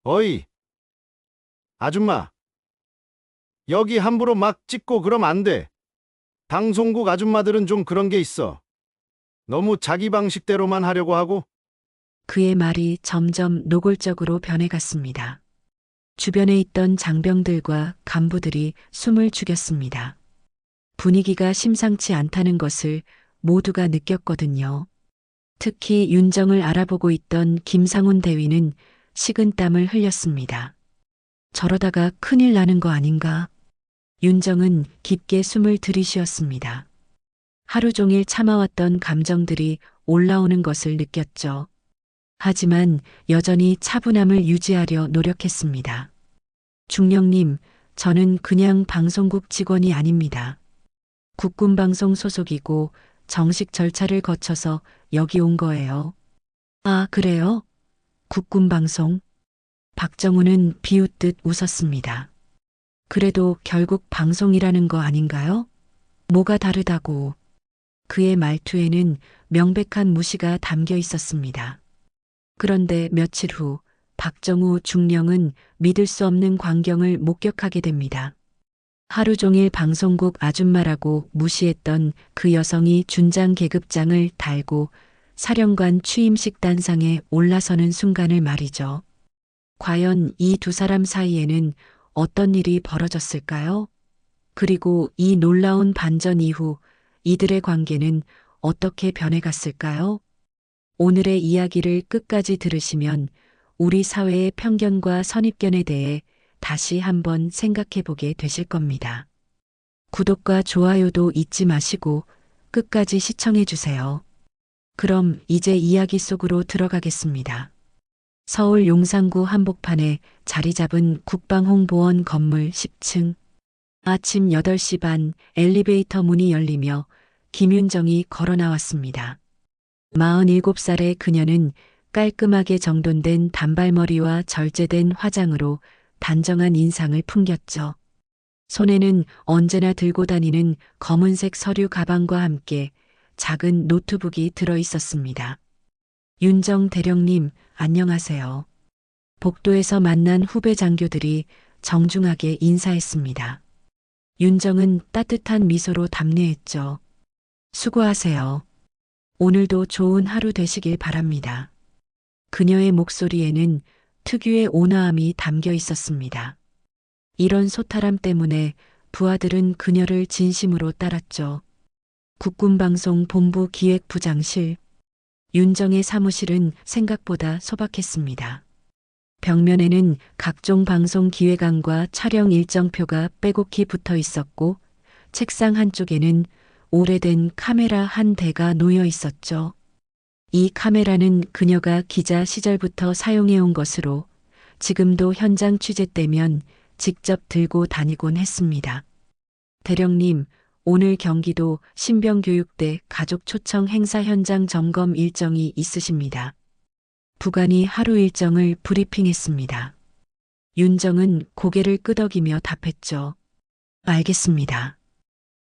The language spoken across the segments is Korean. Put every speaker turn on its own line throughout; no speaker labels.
어이, 아줌마, 여기 함부로 막 찍고 그럼 안 돼. 방송국 아줌마들은 좀 그런 게 있어. 너무 자기 방식대로만 하려고 하고.
그의 말이 점점 노골적으로 변해갔습니다. 주변에 있던 장병들과 간부들이 숨을 죽였습니다. 분위기가 심상치 않다는 것을 모두가 느꼈거든요. 특히 윤정을 알아보고 있던 김상훈 대위는 식은땀을 흘렸습니다. 저러다가 큰일 나는 거 아닌가? 윤정은 깊게 숨을 들이쉬었습니다. 하루 종일 참아왔던 감정들이 올라오는 것을 느꼈죠. 하지만 여전히 차분함을 유지하려 노력했습니다. 중령님, 저는 그냥 방송국 직원이 아닙니다. 국군방송 소속이고 정식 절차를 거쳐서 여기 온 거예요. 아, 그래요? 국군방송. 박정우는 비웃듯 웃었습니다. 그래도 결국 방송이라는 거 아닌가요? 뭐가 다르다고. 그의 말투에는 명백한 무시가 담겨 있었습니다. 그런데 며칠 후 박정우 중령은 믿을 수 없는 광경을 목격하게 됩니다. 하루 종일 방송국 아줌마라고 무시했던 그 여성이 준장 계급장을 달고 사령관 취임식 단상에 올라서는 순간을 말이죠. 과연 이 두 사람 사이에는 어떤 일이 벌어졌을까요? 그리고 이 놀라운 반전 이후 이들의 관계는 어떻게 변해갔을까요? 오늘의 이야기를 끝까지 들으시면 우리 사회의 편견과 선입견에 대해 다시 한번 생각해 보게 되실 겁니다. 구독과 좋아요도 잊지 마시고 끝까지 시청해 주세요. 그럼 이제 이야기 속으로 들어가겠습니다. 서울 용산구 한복판에 자리 잡은 국방홍보원 건물 10층. 아침 8시 반 엘리베이터 문이 열리며 김윤정이 걸어 나왔습니다. 47살의 그녀는 깔끔하게 정돈된 단발머리와 절제된 화장으로 단정한 인상을 풍겼죠. 손에는 언제나 들고 다니는 검은색 서류 가방과 함께 작은 노트북이 들어 있었습니다. 윤정 대령님, 안녕하세요. 복도에서 만난 후배 장교들이 정중하게 인사했습니다. 윤정은 따뜻한 미소로 답례했죠. 수고하세요. 오늘도 좋은 하루 되시길 바랍니다. 그녀의 목소리에는 특유의 온화함이 담겨 있었습니다. 이런 소탈함 때문에 부하들은 그녀를 진심으로 따랐죠. 국군방송 본부 기획부장실. 윤정의 사무실은 생각보다 소박했습니다. 벽면에는 각종 방송 기획안과 촬영 일정표가 빼곡히 붙어 있었고, 책상 한쪽에는 오래된 카메라 한 대가 놓여 있었죠. 이 카메라는 그녀가 기자 시절부터 사용해온 것으로 지금도 현장 취재 때면 직접 들고 다니곤 했습니다. 대령님, 오늘 경기도 신병교육대 가족 초청 행사 현장 점검 일정이 있으십니다. 부관이 하루 일정을 브리핑했습니다. 윤정은 고개를 끄덕이며 답했죠. 알겠습니다.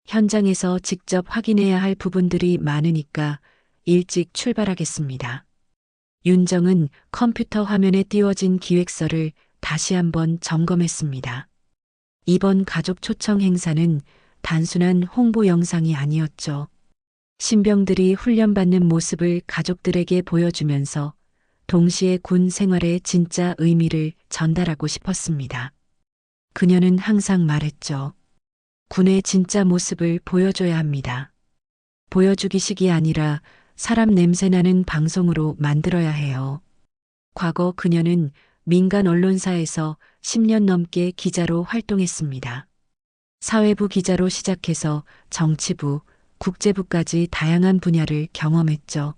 현장에서 직접 확인해야 할 부분들이 많으니까 일찍 출발하겠습니다. 윤정은 컴퓨터 화면에 띄워진 기획서를 다시 한번 점검했습니다. 이번 가족 초청 행사는 단순한 홍보 영상이 아니었죠. 신병들이 훈련받는 모습을 가족들에게 보여주면서 동시에 군 생활의 진짜 의미를 전달하고 싶었습니다. 그녀는 항상 말했죠. 군의 진짜 모습을 보여줘야 합니다. 보여주기식이 아니라 사람 냄새나는 방송으로 만들어야 해요. 과거 그녀는 민간 언론사에서 10년 넘게 기자로 활동했습니다. 사회부 기자로 시작해서 정치부, 국제부까지 다양한 분야를 경험했죠.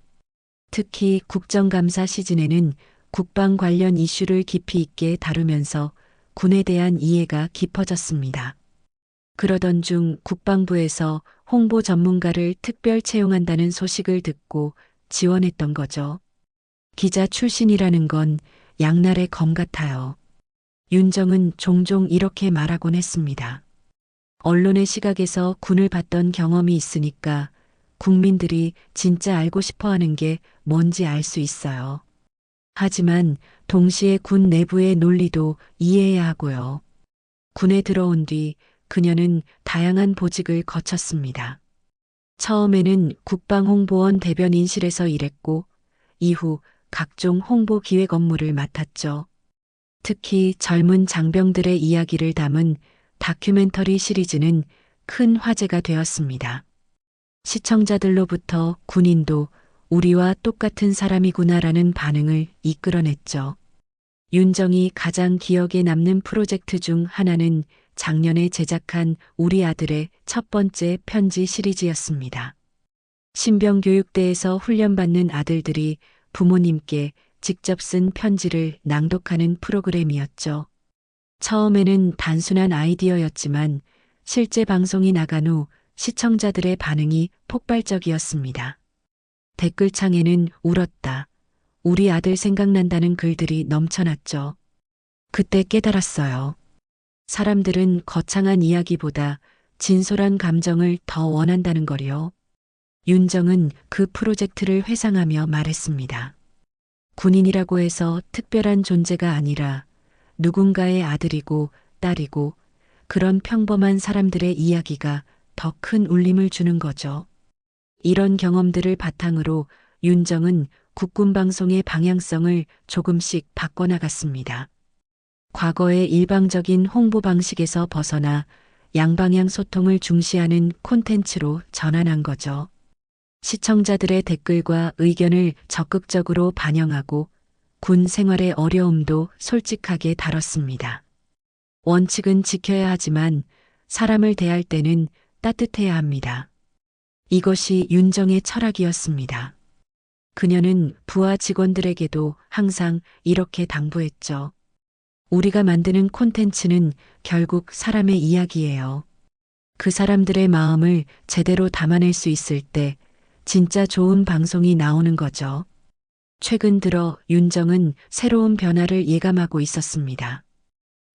특히 국정감사 시즌에는 국방 관련 이슈를 깊이 있게 다루면서 군에 대한 이해가 깊어졌습니다. 그러던 중 국방부에서 홍보 전문가를 특별 채용한다는 소식을 듣고 지원했던 거죠. 기자 출신이라는 건 양날의 검 같아요. 윤정은 종종 이렇게 말하곤 했습니다. 언론의 시각에서 군을 봤던 경험이 있으니까 국민들이 진짜 알고 싶어 하는 게 뭔지 알 수 있어요. 하지만 동시에 군 내부의 논리도 이해해야 하고요. 군에 들어온 뒤 그녀는 다양한 보직을 거쳤습니다. 처음에는 국방홍보원 대변인실에서 일했고 이후 각종 홍보 기획 업무를 맡았죠. 특히 젊은 장병들의 이야기를 담은 다큐멘터리 시리즈는 큰 화제가 되었습니다. 시청자들로부터 군인도 우리와 똑같은 사람이구나라는 반응을 이끌어냈죠. 윤정이 가장 기억에 남는 프로젝트 중 하나는 작년에 제작한 우리 아들의 첫 번째 편지 시리즈였습니다. 신병교육대에서 훈련받는 아들들이 부모님께 직접 쓴 편지를 낭독하는 프로그램이었죠. 처음에는 단순한 아이디어였지만 실제 방송이 나간 후 시청자들의 반응이 폭발적이었습니다. 댓글창에는 울었다, 우리 아들 생각난다는 글들이 넘쳐났죠. 그때 깨달았어요. 사람들은 거창한 이야기보다 진솔한 감정을 더 원한다는 거요. 윤정은 그 프로젝트를 회상하며 말했습니다. 군인이라고 해서 특별한 존재가 아니라 누군가의 아들이고 딸이고 그런 평범한 사람들의 이야기가 더 큰 울림을 주는 거죠. 이런 경험들을 바탕으로 윤정은 국군 방송의 방향성을 조금씩 바꿔나갔습니다. 과거의 일방적인 홍보 방식에서 벗어나 양방향 소통을 중시하는 콘텐츠로 전환한 거죠. 시청자들의 댓글과 의견을 적극적으로 반영하고 군 생활의 어려움도 솔직하게 다뤘습니다. 원칙은 지켜야 하지만 사람을 대할 때는 따뜻해야 합니다. 이것이 윤정의 철학이었습니다. 그녀는 부하 직원들에게도 항상 이렇게 당부했죠. 우리가 만드는 콘텐츠는 결국 사람의 이야기예요. 그 사람들의 마음을 제대로 담아낼 수 있을 때 진짜 좋은 방송이 나오는 거죠. 최근 들어 윤정은 새로운 변화를 예감하고 있었습니다.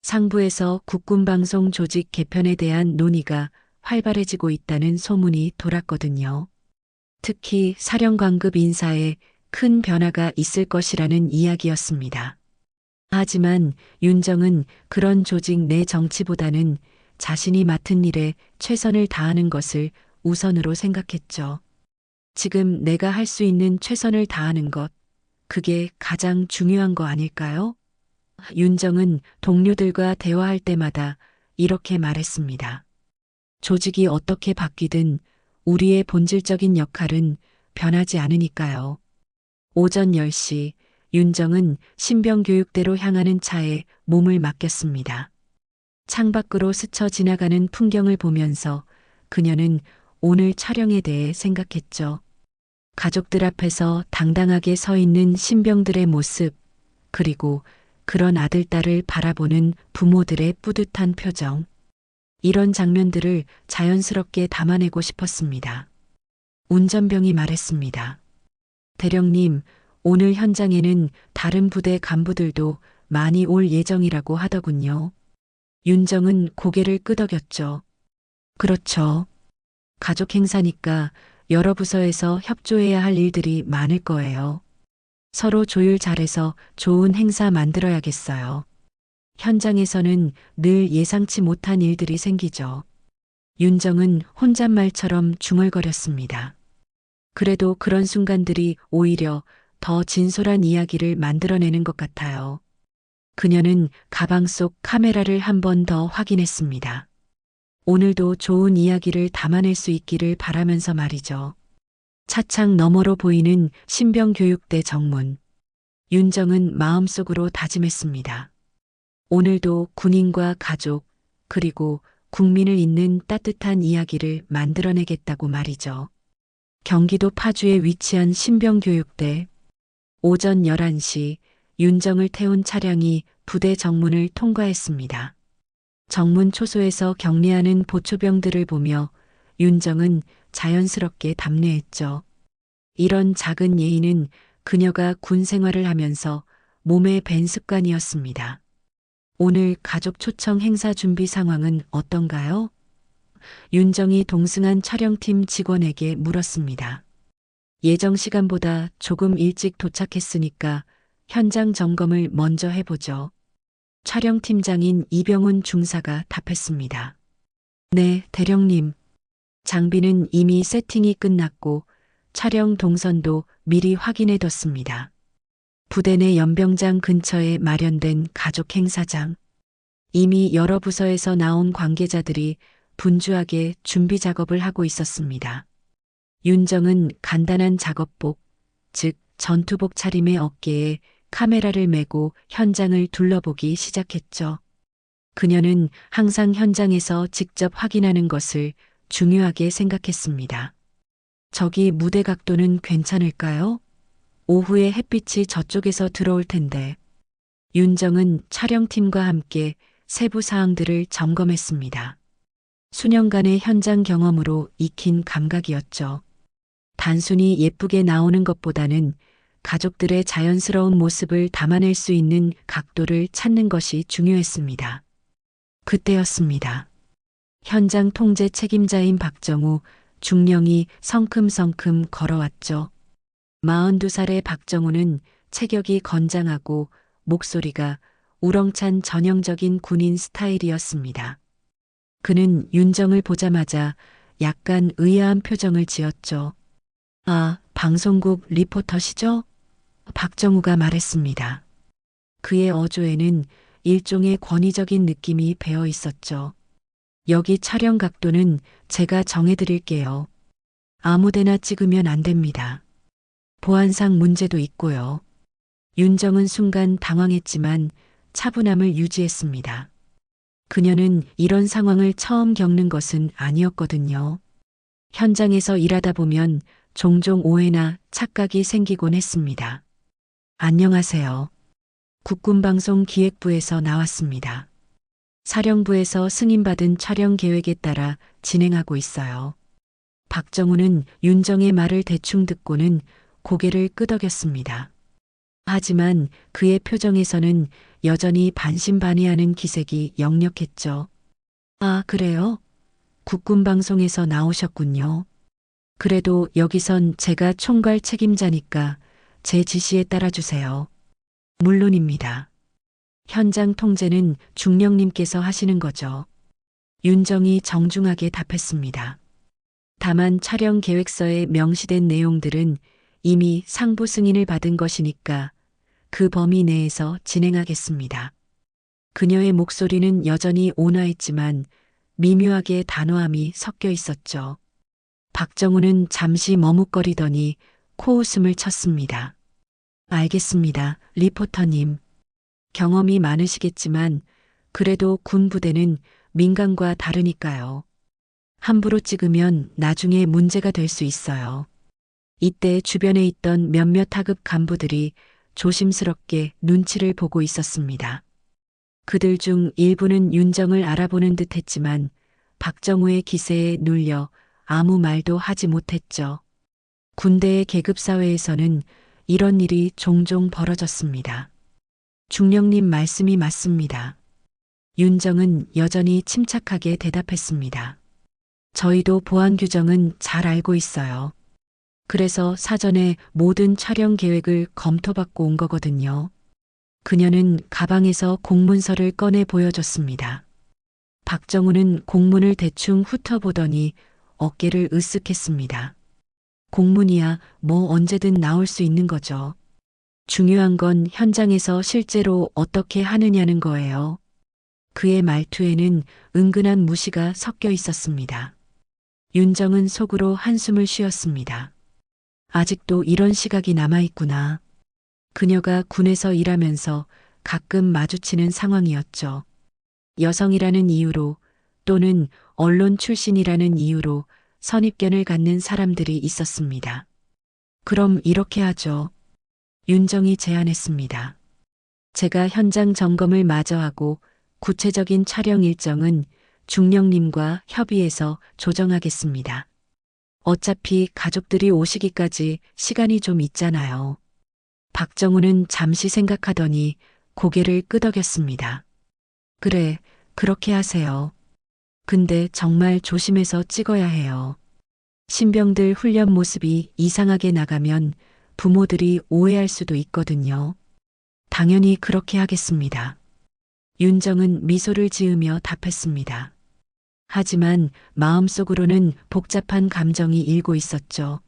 상부에서 국군방송 조직 개편에 대한 논의가 활발해지고 있다는 소문이 돌았거든요. 특히 사령관급 인사에 큰 변화가 있을 것이라는 이야기였습니다. 하지만 윤정은 그런 조직 내 정치보다는 자신이 맡은 일에 최선을 다하는 것을 우선으로 생각했죠. 지금 내가 할 수 있는 최선을 다하는 것, 그게 가장 중요한 거 아닐까요? 윤정은 동료들과 대화할 때마다 이렇게 말했습니다. 조직이 어떻게 바뀌든 우리의 본질적인 역할은 변하지 않으니까요. 오전 10시 윤정은 신병교육대로 향하는 차에 몸을 맡겼습니다. 창밖으로 스쳐 지나가는 풍경을 보면서 그녀는 오늘 촬영에 대해 생각했죠. 가족들 앞에서 당당하게 서 있는 신병들의 모습, 그리고 그런 아들, 딸을 바라보는 부모들의 뿌듯한 표정. 이런 장면들을 자연스럽게 담아내고 싶었습니다. 운전병이 말했습니다. 대령님, 오늘 현장에는 다른 부대 간부들도 많이 올 예정이라고 하더군요. 윤정은 고개를 끄덕였죠. 그렇죠. 가족 행사니까 여러 부서에서 협조해야 할 일들이 많을 거예요. 서로 조율 잘해서 좋은 행사 만들어야겠어요. 현장에서는 늘 예상치 못한 일들이 생기죠. 윤정은 혼잣말처럼 중얼거렸습니다. 그래도 그런 순간들이 오히려 더 진솔한 이야기를 만들어내는 것 같아요. 그녀는 가방 속 카메라를 한 번 더 확인했습니다. 오늘도 좋은 이야기를 담아낼 수 있기를 바라면서 말이죠. 차창 너머로 보이는 신병교육대 정문. 윤정은 마음속으로 다짐했습니다. 오늘도 군인과 가족, 그리고 국민을 잇는 따뜻한 이야기를 만들어내겠다고 말이죠. 경기도 파주에 위치한 신병교육대. 오전 11시 윤정을 태운 차량이 부대 정문을 통과했습니다. 정문 초소에서 격리하는 보초병들을 보며 윤정은 자연스럽게 답례했죠. 이런 작은 예의는 그녀가 군 생활을 하면서 몸에 밴 습관이었습니다. 오늘 가족 초청 행사 준비 상황은 어떤가요? 윤정이 동승한 촬영팀 직원에게 물었습니다. 예정 시간보다 조금 일찍 도착했으니까 현장 점검을 먼저 해보죠. 촬영팀장인 이병훈 중사가 답했습니다. 네, 대령님. 장비는 이미 세팅이 끝났고 촬영 동선도 미리 확인해뒀습니다. 부대 내 연병장 근처에 마련된 가족 행사장. 이미 여러 부서에서 나온 관계자들이 분주하게 준비 작업을 하고 있었습니다. 윤정은 간단한 작업복, 즉 전투복 차림의 어깨에 카메라를 메고 현장을 둘러보기 시작했죠. 그녀는 항상 현장에서 직접 확인하는 것을 중요하게 생각했습니다. 저기 무대 각도는 괜찮을까요? 오후에 햇빛이 저쪽에서 들어올 텐데. 윤정은 촬영팀과 함께 세부 사항들을 점검했습니다. 수년간의 현장 경험으로 익힌 감각이었죠. 단순히 예쁘게 나오는 것보다는 가족들의 자연스러운 모습을 담아낼 수 있는 각도를 찾는 것이 중요했습니다. 그때였습니다. 현장 통제 책임자인 박정우 중령이 성큼성큼 걸어왔죠. 42살의 박정우는 체격이 건장하고 목소리가 우렁찬 전형적인 군인 스타일이었습니다. 그는 윤정을 보자마자 약간 의아한 표정을 지었죠. 아, 방송국 리포터시죠? 박정우가 말했습니다. 그의 어조에는 일종의 권위적인 느낌이 배어 있었죠. 여기 촬영 각도는 제가 정해드릴게요. 아무데나 찍으면 안 됩니다. 보안상 문제도 있고요. 윤정은 순간 당황했지만 차분함을 유지했습니다. 그녀는 이런 상황을 처음 겪는 것은 아니었거든요. 현장에서 일하다 보면 종종 오해나 착각이 생기곤 했습니다. 안녕하세요. 국군방송 기획부에서 나왔습니다. 사령부에서 승인받은 촬영 계획에 따라 진행하고 있어요. 박정우는 윤정의 말을 대충 듣고는 고개를 끄덕였습니다. 하지만 그의 표정에서는 여전히 반신반의하는 기색이 역력했죠. 아, 그래요? 국군방송에서 나오셨군요. 그래도 여기선 제가 총괄 책임자니까 제 지시에 따라주세요. 물론입니다. 현장 통제는 중령님께서 하시는 거죠. 윤정이 정중하게 답했습니다. 다만 촬영 계획서에 명시된 내용들은 이미 상부 승인을 받은 것이니까 그 범위 내에서 진행하겠습니다. 그녀의 목소리는 여전히 온화했지만 미묘하게 단호함이 섞여 있었죠. 박정우는 잠시 머뭇거리더니 코웃음을 쳤습니다. 알겠습니다, 리포터님. 경험이 많으시겠지만 그래도 군 부대는 민간과 다르니까요. 함부로 찍으면 나중에 문제가 될 수 있어요. 이때 주변에 있던 몇몇 하급 간부들이 조심스럽게 눈치를 보고 있었습니다. 그들 중 일부는 윤정을 알아보는 듯 했지만 박정우의 기세에 눌려 아무 말도 하지 못했죠. 군대의 계급사회에서는 이런 일이 종종 벌어졌습니다. 중령님 말씀이 맞습니다. 윤정은 여전히 침착하게 대답했습니다. 저희도 보안 규정은 잘 알고 있어요. 그래서 사전에 모든 촬영 계획을 검토받고 온 거거든요. 그녀는 가방에서 공문서를 꺼내 보여줬습니다. 박정우는 공문을 대충 훑어보더니 어깨를 으쓱했습니다. 공문이야 뭐 언제든 나올 수 있는 거죠. 중요한 건 현장에서 실제로 어떻게 하느냐는 거예요. 그의 말투에는 은근한 무시가 섞여 있었습니다. 윤정은 속으로 한숨을 쉬었습니다. 아직도 이런 시각이 남아있구나. 그녀가 군에서 일하면서 가끔 마주치는 상황이었죠. 여성이라는 이유로 또는 언론 출신이라는 이유로 선입견을 갖는 사람들이 있었습니다. 그럼 이렇게 하죠. 윤정이 제안했습니다. 제가 현장 점검을 마저 하고 구체적인 촬영 일정은 중령님과 협의해서 조정하겠습니다. 어차피 가족들이 오시기까지 시간이 좀 있잖아요. 박정우는 잠시 생각하더니 고개를 끄덕였습니다. 그래, 그렇게 하세요. 근데 정말 조심해서 찍어야 해요. 신병들 훈련 모습이 이상하게 나가면 부모들이 오해할 수도 있거든요. 당연히 그렇게 하겠습니다. 윤정은 미소를 지으며 답했습니다. 하지만 마음속으로는 복잡한 감정이 일고 있었죠.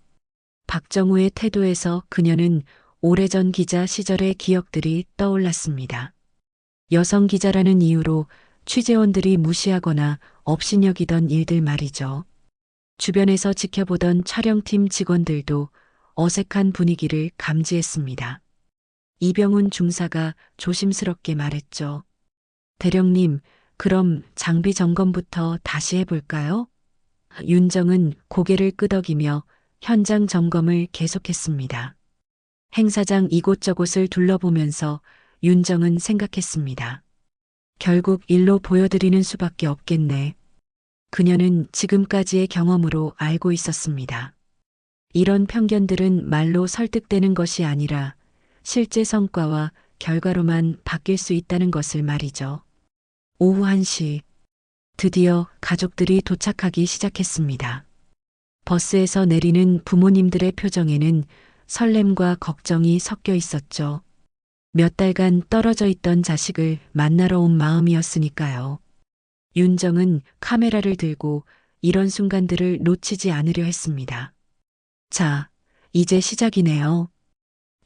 박정우의 태도에서 그녀는 오래전 기자 시절의 기억들이 떠올랐습니다. 여성 기자라는 이유로 취재원들이 무시하거나 업신여기던 일들 말이죠. 주변에서 지켜보던 촬영팀 직원들도 어색한 분위기를 감지했습니다. 이병훈 중사가 조심스럽게 말했죠. 대령님, 그럼 장비 점검부터 다시 해볼까요? 윤정은 고개를 끄덕이며 현장 점검을 계속했습니다. 행사장 이곳저곳을 둘러보면서 윤정은 생각했습니다. 결국 일로 보여드리는 수밖에 없겠네. 그녀는 지금까지의 경험으로 알고 있었습니다. 이런 편견들은 말로 설득되는 것이 아니라 실제 성과와 결과로만 바뀔 수 있다는 것을 말이죠. 오후 1시, 드디어 가족들이 도착하기 시작했습니다. 버스에서 내리는 부모님들의 표정에는 설렘과 걱정이 섞여 있었죠. 몇 달간 떨어져 있던 자식을 만나러 온 마음이었으니까요. 윤정은 카메라를 들고 이런 순간들을 놓치지 않으려 했습니다. 자, 이제 시작이네요.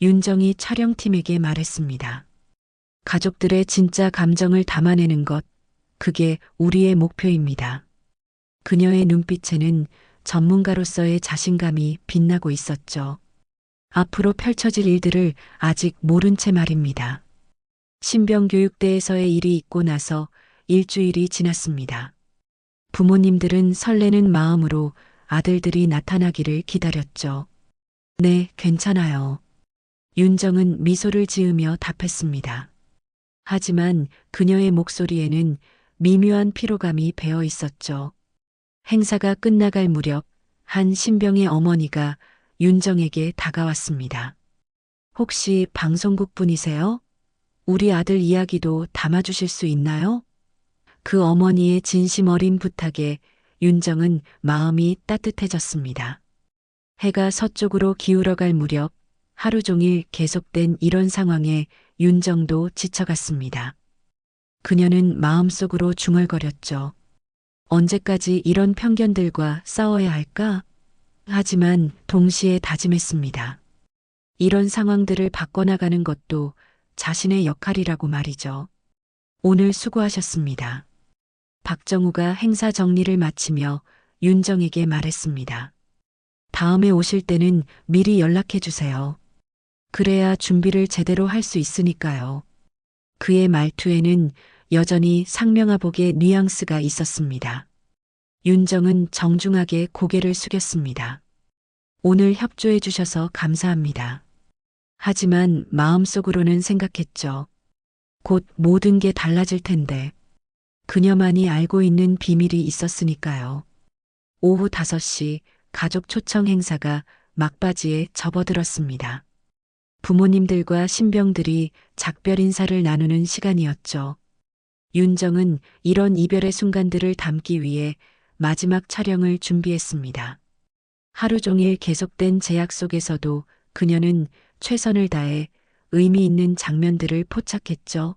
윤정이 촬영팀에게 말했습니다. 가족들의 진짜 감정을 담아내는 것, 그게 우리의 목표입니다. 그녀의 눈빛에는 전문가로서의 자신감이 빛나고 있었죠. 앞으로 펼쳐질 일들을 아직 모른 채 말입니다. 신병교육대에서의 일이 있고 나서 일주일이 지났습니다. 부모님들은 설레는 마음으로 아들들이 나타나기를 기다렸죠. 네, 괜찮아요. 윤정은 미소를 지으며 답했습니다. 하지만 그녀의 목소리에는 미묘한 피로감이 배어 있었죠. 행사가 끝나갈 무렵 한 신병의 어머니가 윤정에게 다가왔습니다. 혹시 방송국 분이세요? 우리 아들 이야기도 담아주실 수 있나요? 그 어머니의 진심 어린 부탁에 윤정은 마음이 따뜻해졌습니다. 해가 서쪽으로 기울어갈 무렵 하루 종일 계속된 이런 상황에 윤정도 지쳐갔습니다. 그녀는 마음속으로 중얼거렸죠. 언제까지 이런 편견들과 싸워야 할까? 하지만 동시에 다짐했습니다. 이런 상황들을 바꿔나가는 것도 자신의 역할이라고 말이죠. 오늘 수고하셨습니다. 박정우가 행사 정리를 마치며 윤정에게 말했습니다. 다음에 오실 때는 미리 연락해 주세요. 그래야 준비를 제대로 할 수 있으니까요. 그의 말투에는 여전히 상명하복의 뉘앙스가 있었습니다. 윤정은 정중하게 고개를 숙였습니다. 오늘 협조해 주셔서 감사합니다. 하지만 마음속으로는 생각했죠. 곧 모든 게 달라질 텐데. 그녀만이 알고 있는 비밀이 있었으니까요. 오후 5시 가족 초청 행사가 막바지에 접어들었습니다. 부모님들과 신병들이 작별 인사를 나누는 시간이었죠. 윤정은 이런 이별의 순간들을 담기 위해 마지막 촬영을 준비했습니다. 하루 종일 계속된 제약 속에서도 그녀는 최선을 다해 의미 있는 장면들을 포착했죠.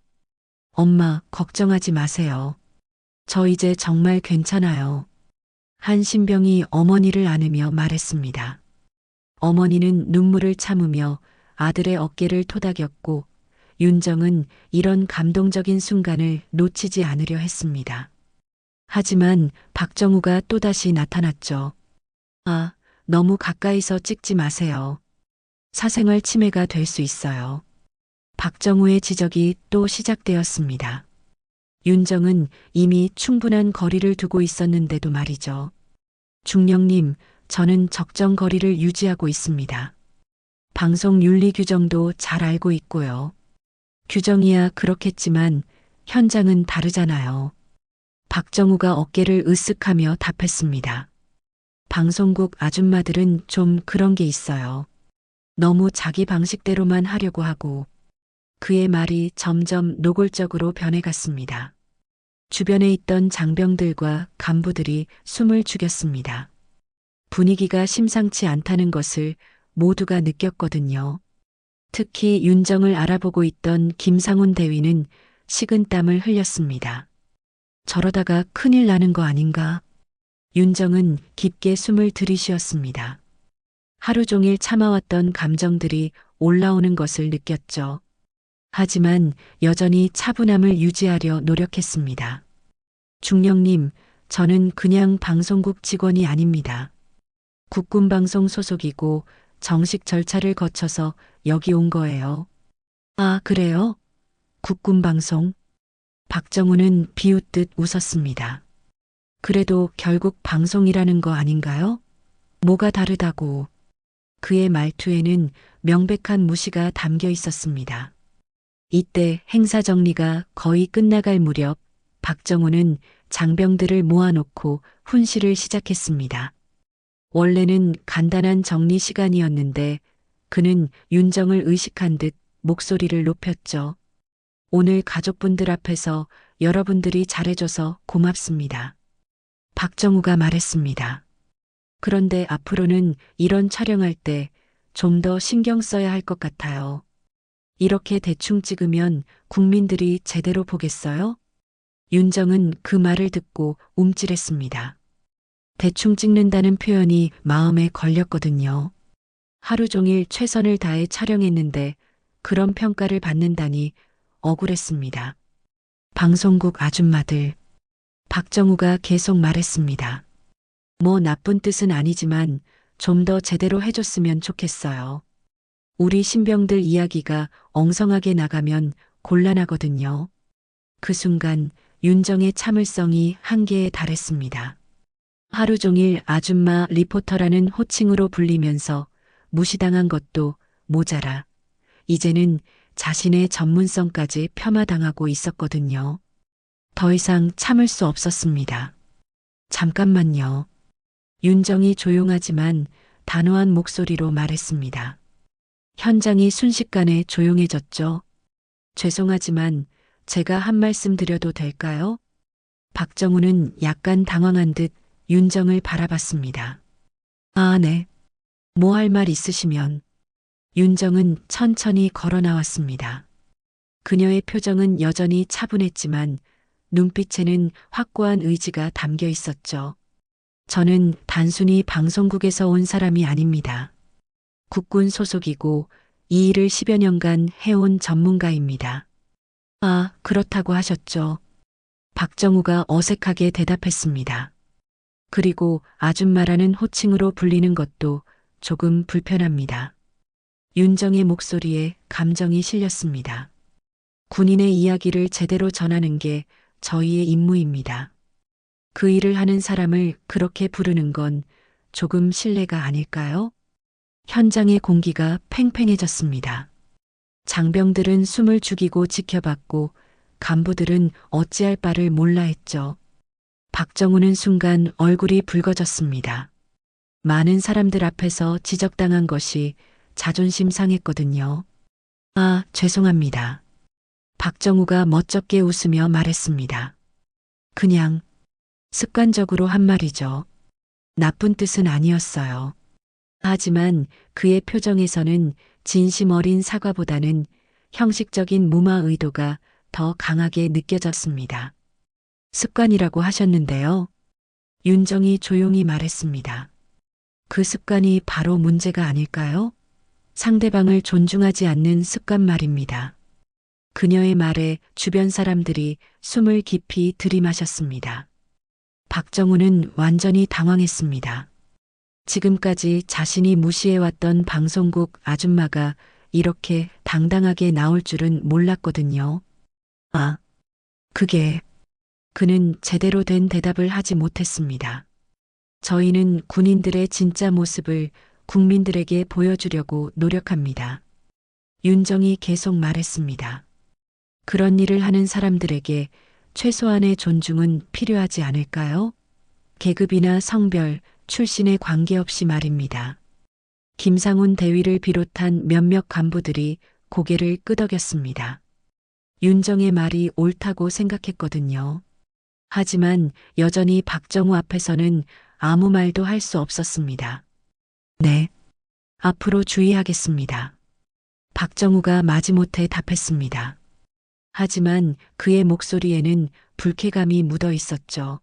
엄마, 걱정하지 마세요. 저 이제 정말 괜찮아요. 한 신병이 어머니를 안으며 말했습니다. 어머니는 눈물을 참으며 아들의 어깨를 토닥였고 윤정은 이런 감동적인 순간을 놓치지 않으려 했습니다. 하지만 박정우가 또다시 나타났죠. 아, 너무 가까이서 찍지 마세요. 사생활 침해가 될 수 있어요. 박정우의 지적이 또 시작되었습니다. 윤정은 이미 충분한 거리를 두고 있었는데도 말이죠. 중령님, 저는 적정 거리를 유지하고 있습니다. 방송 윤리 규정도 잘 알고 있고요. 규정이야 그렇겠지만 현장은 다르잖아요. 박정우가 어깨를 으쓱하며 답했습니다. 방송국 아줌마들은 좀 그런 게 있어요. 너무 자기 방식대로만 하려고 하고. 그의 말이 점점 노골적으로 변해갔습니다. 주변에 있던 장병들과 간부들이 숨을 죽였습니다. 분위기가 심상치 않다는 것을 모두가 느꼈거든요. 특히 윤정을 알아보고 있던 김상훈 대위는 식은땀을 흘렸습니다. 저러다가 큰일 나는 거 아닌가? 윤정은 깊게 숨을 들이쉬었습니다. 하루 종일 참아왔던 감정들이 올라오는 것을 느꼈죠. 하지만 여전히 차분함을 유지하려 노력했습니다. 중령님, 저는 그냥 방송국 직원이 아닙니다. 국군방송 소속이고 정식 절차를 거쳐서 여기 온 거예요. 아, 그래요? 국군방송? 박정우는 비웃듯 웃었습니다. 그래도 결국 방송이라는 거 아닌가요? 뭐가 다르다고. 그의 말투에는 명백한 무시가 담겨 있었습니다. 이때 행사 정리가 거의 끝나갈 무렵 박정우는 장병들을 모아놓고 훈시를 시작했습니다. 원래는 간단한 정리 시간이었는데 그는 윤정을 의식한 듯 목소리를 높였죠. 오늘 가족분들 앞에서 여러분들이 잘해줘서 고맙습니다. 박정우가 말했습니다. 그런데 앞으로는 이런 촬영할 때 좀 더 신경 써야 할 것 같아요. 이렇게 대충 찍으면 국민들이 제대로 보겠어요? 윤정은 그 말을 듣고 움찔했습니다. 대충 찍는다는 표현이 마음에 걸렸거든요. 하루 종일 최선을 다해 촬영했는데 그런 평가를 받는다니 억울했습니다. 방송국 아줌마들. 박정우가 계속 말했습니다. 뭐 나쁜 뜻은 아니지만 좀 더 제대로 해줬으면 좋겠어요. 우리 신병들 이야기가 엉성하게 나가면 곤란하거든요. 그 순간 윤정의 참을성이 한계에 달했습니다. 하루 종일 아줌마 리포터라는 호칭으로 불리면서 무시당한 것도 모자라 이제는 자신의 전문성까지 폄하당하고 있었거든요. 더 이상 참을 수 없었습니다. 잠깐만요. 윤정이 조용하지만 단호한 목소리로 말했습니다. 현장이 순식간에 조용해졌죠. 죄송하지만 제가 한 말씀 드려도 될까요? 박정우는 약간 당황한 듯 윤정을 바라봤습니다. 아, 네. 뭐 할 말 있으시면. 윤정은 천천히 걸어 나왔습니다. 그녀의 표정은 여전히 차분했지만 눈빛에는 확고한 의지가 담겨 있었죠. 저는 단순히 방송국에서 온 사람이 아닙니다. 국군 소속이고 이 일을 10여 년간 해온 전문가입니다. 아, 그렇다고 하셨죠. 박정우가 어색하게 대답했습니다. 그리고 아줌마라는 호칭으로 불리는 것도 조금 불편합니다. 윤정의 목소리에 감정이 실렸습니다. 군인의 이야기를 제대로 전하는 게 저희의 임무입니다. 그 일을 하는 사람을 그렇게 부르는 건 조금 실례가 아닐까요? 현장의 공기가 팽팽해졌습니다. 장병들은 숨을 죽이고 지켜봤고 간부들은 어찌할 바를 몰라 했죠. 박정우는 순간 얼굴이 붉어졌습니다. 많은 사람들 앞에서 지적당한 것이 자존심 상했거든요. 아, 죄송합니다. 박정우가 멋쩍게 웃으며 말했습니다. 그냥 습관적으로 한 말이죠. 나쁜 뜻은 아니었어요. 하지만 그의 표정에서는 진심 어린 사과보다는 형식적인 무마 의도가 더 강하게 느껴졌습니다. 습관이라고 하셨는데요. 윤정이 조용히 말했습니다. 그 습관이 바로 문제가 아닐까요? 상대방을 존중하지 않는 습관 말입니다. 그녀의 말에 주변 사람들이 숨을 깊이 들이마셨습니다. 박정우는 완전히 당황했습니다. 지금까지 자신이 무시해왔던 방송국 아줌마가 이렇게 당당하게 나올 줄은 몰랐거든요. 아, 그는 제대로 된 대답을 하지 못했습니다. 저희는 군인들의 진짜 모습을 국민들에게 보여주려고 노력합니다. 윤정이 계속 말했습니다. 그런 일을 하는 사람들에게 최소한의 존중은 필요하지 않을까요? 계급이나 성별, 출신에 관계없이 말입니다. 김상훈 대위를 비롯한 몇몇 간부들이 고개를 끄덕였습니다. 윤정의 말이 옳다고 생각했거든요. 하지만 여전히 박정우 앞에서는 아무 말도 할 수 없었습니다. 네, 앞으로 주의하겠습니다. 박정우가 마지못해 답했습니다. 하지만 그의 목소리에는 불쾌감이 묻어 있었죠.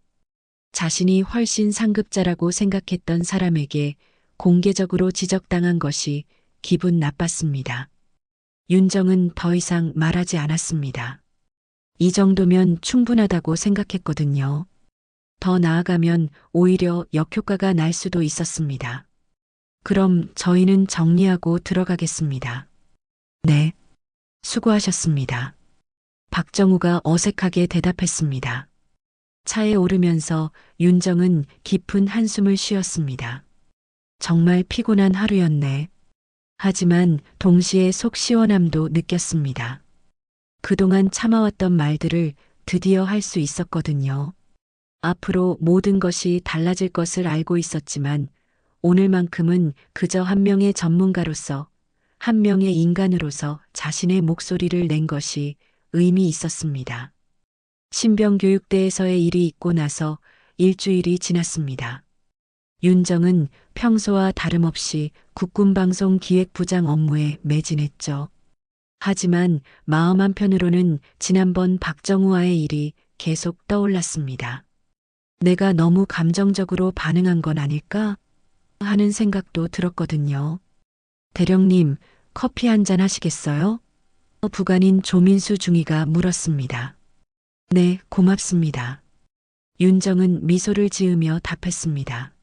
자신이 훨씬 상급자라고 생각했던 사람에게 공개적으로 지적당한 것이 기분 나빴습니다. 윤정은 더 이상 말하지 않았습니다. 이 정도면 충분하다고 생각했거든요. 더 나아가면 오히려 역효과가 날 수도 있었습니다. 그럼 저희는 정리하고 들어가겠습니다. 네. 수고하셨습니다. 박정우가 어색하게 대답했습니다. 차에 오르면서 윤정은 깊은 한숨을 쉬었습니다. 정말 피곤한 하루였네. 하지만 동시에 속 시원함도 느꼈습니다. 그동안 참아왔던 말들을 드디어 할 수 있었거든요. 앞으로 모든 것이 달라질 것을 알고 있었지만 오늘만큼은 그저 한 명의 전문가로서, 한 명의 인간으로서 자신의 목소리를 낸 것이 의미 있었습니다. 신병교육대에서의 일이 있고 나서 일주일이 지났습니다. 윤정은 평소와 다름없이 국군방송 기획부장 업무에 매진했죠. 하지만 마음 한편으로는 지난번 박정우와의 일이 계속 떠올랐습니다. 내가 너무 감정적으로 반응한 건 아닐까 하는 생각도 들었거든요. 대령님, 커피 한잔 하시겠어요? 부관인 조민수 중위가 물었습니다. 네, 고맙습니다. 윤정은 미소를 지으며 답했습니다.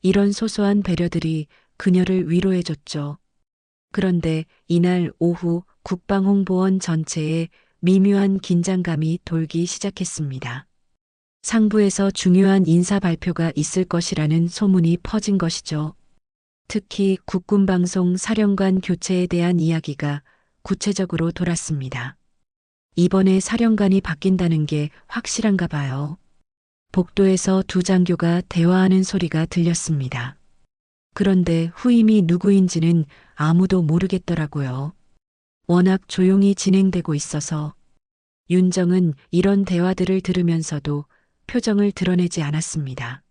이런 소소한 배려들이 그녀를 위로해줬죠. 그런데 이날 오후 국방홍보원 전체에 미묘한 긴장감이 돌기 시작했습니다. 상부에서 중요한 인사 발표가 있을 것이라는 소문이 퍼진 것이죠. 특히 국군방송 사령관 교체에 대한 이야기가 구체적으로 돌았습니다. 이번에 사령관이 바뀐다는 게 확실한가 봐요. 복도에서 두 장교가 대화하는 소리가 들렸습니다. 그런데 후임이 누구인지는 아무도 모르겠더라고요. 워낙 조용히 진행되고 있어서 윤정은 이런 대화들을 들으면서도 표정을 드러내지 않았습니다.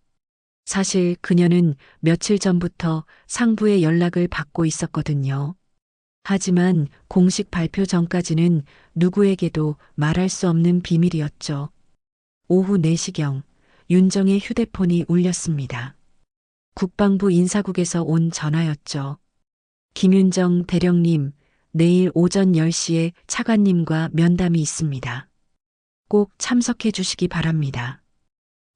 사실 그녀는 며칠 전부터 상부의 연락을 받고 있었거든요. 하지만 공식 발표 전까지는 누구에게도 말할 수 없는 비밀이었죠. 오후 4시경 윤정의 휴대폰이 울렸습니다. 국방부 인사국에서 온 전화였죠. 김윤정 대령님, 내일 오전 10시에 차관님과 면담이 있습니다. 꼭 참석해 주시기 바랍니다.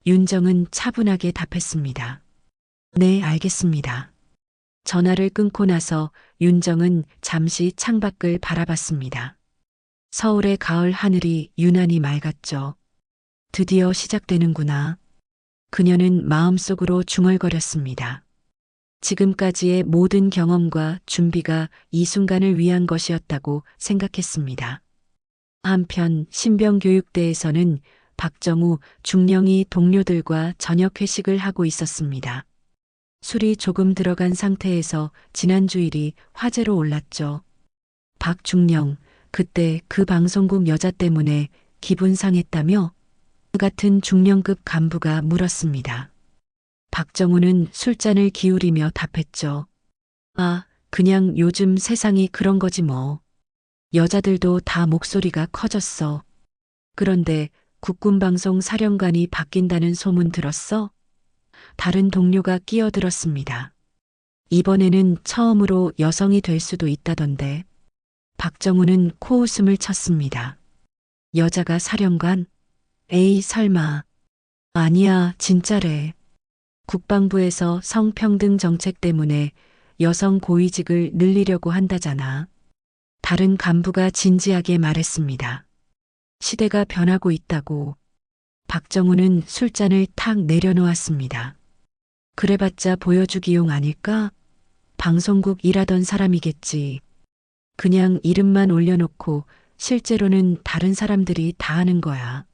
윤정은 차분하게 답했습니다. 네, 알겠습니다. 전화를 끊고 나서 윤정은 잠시 창밖을 바라봤습니다. 서울의 가을 하늘이 유난히 맑았죠. 드디어 시작되는구나. 그녀는 마음속으로 중얼거렸습니다. 지금까지의 모든 경험과 준비가 이 순간을 위한 것이었다고 생각했습니다. 한편 신병교육대에서는 박정우 중령이 동료들과 저녁 회식을 하고 있었습니다. 술이 조금 들어간 상태에서 지난주 일이 화제로 올랐죠. 박 중령, 그때 그 방송국 여자 때문에 기분 상했다며? 같은 중령급 간부가 물었습니다. 박정우는 술잔을 기울이며 답했죠. 아, 그냥 요즘 세상이 그런 거지 뭐. 여자들도 다 목소리가 커졌어. 그런데 국군방송 사령관이 바뀐다는 소문 들었어? 다른 동료가 끼어들었습니다. 이번에는 처음으로 여성이 될 수도 있다던데. 박정우는 코웃음을 쳤습니다. 여자가 사령관? 에이, 설마. 아니야, 진짜래. 국방부에서 성평등 정책 때문에 여성 고위직을 늘리려고 한다잖아. 다른 간부가 진지하게 말했습니다. 시대가 변하고 있다고. 박정우는 술잔을 탁 내려놓았습니다. 그래봤자 보여주기용 아닐까? 방송국 일하던 사람이겠지. 그냥 이름만 올려놓고 실제로는 다른 사람들이 다 하는 거야.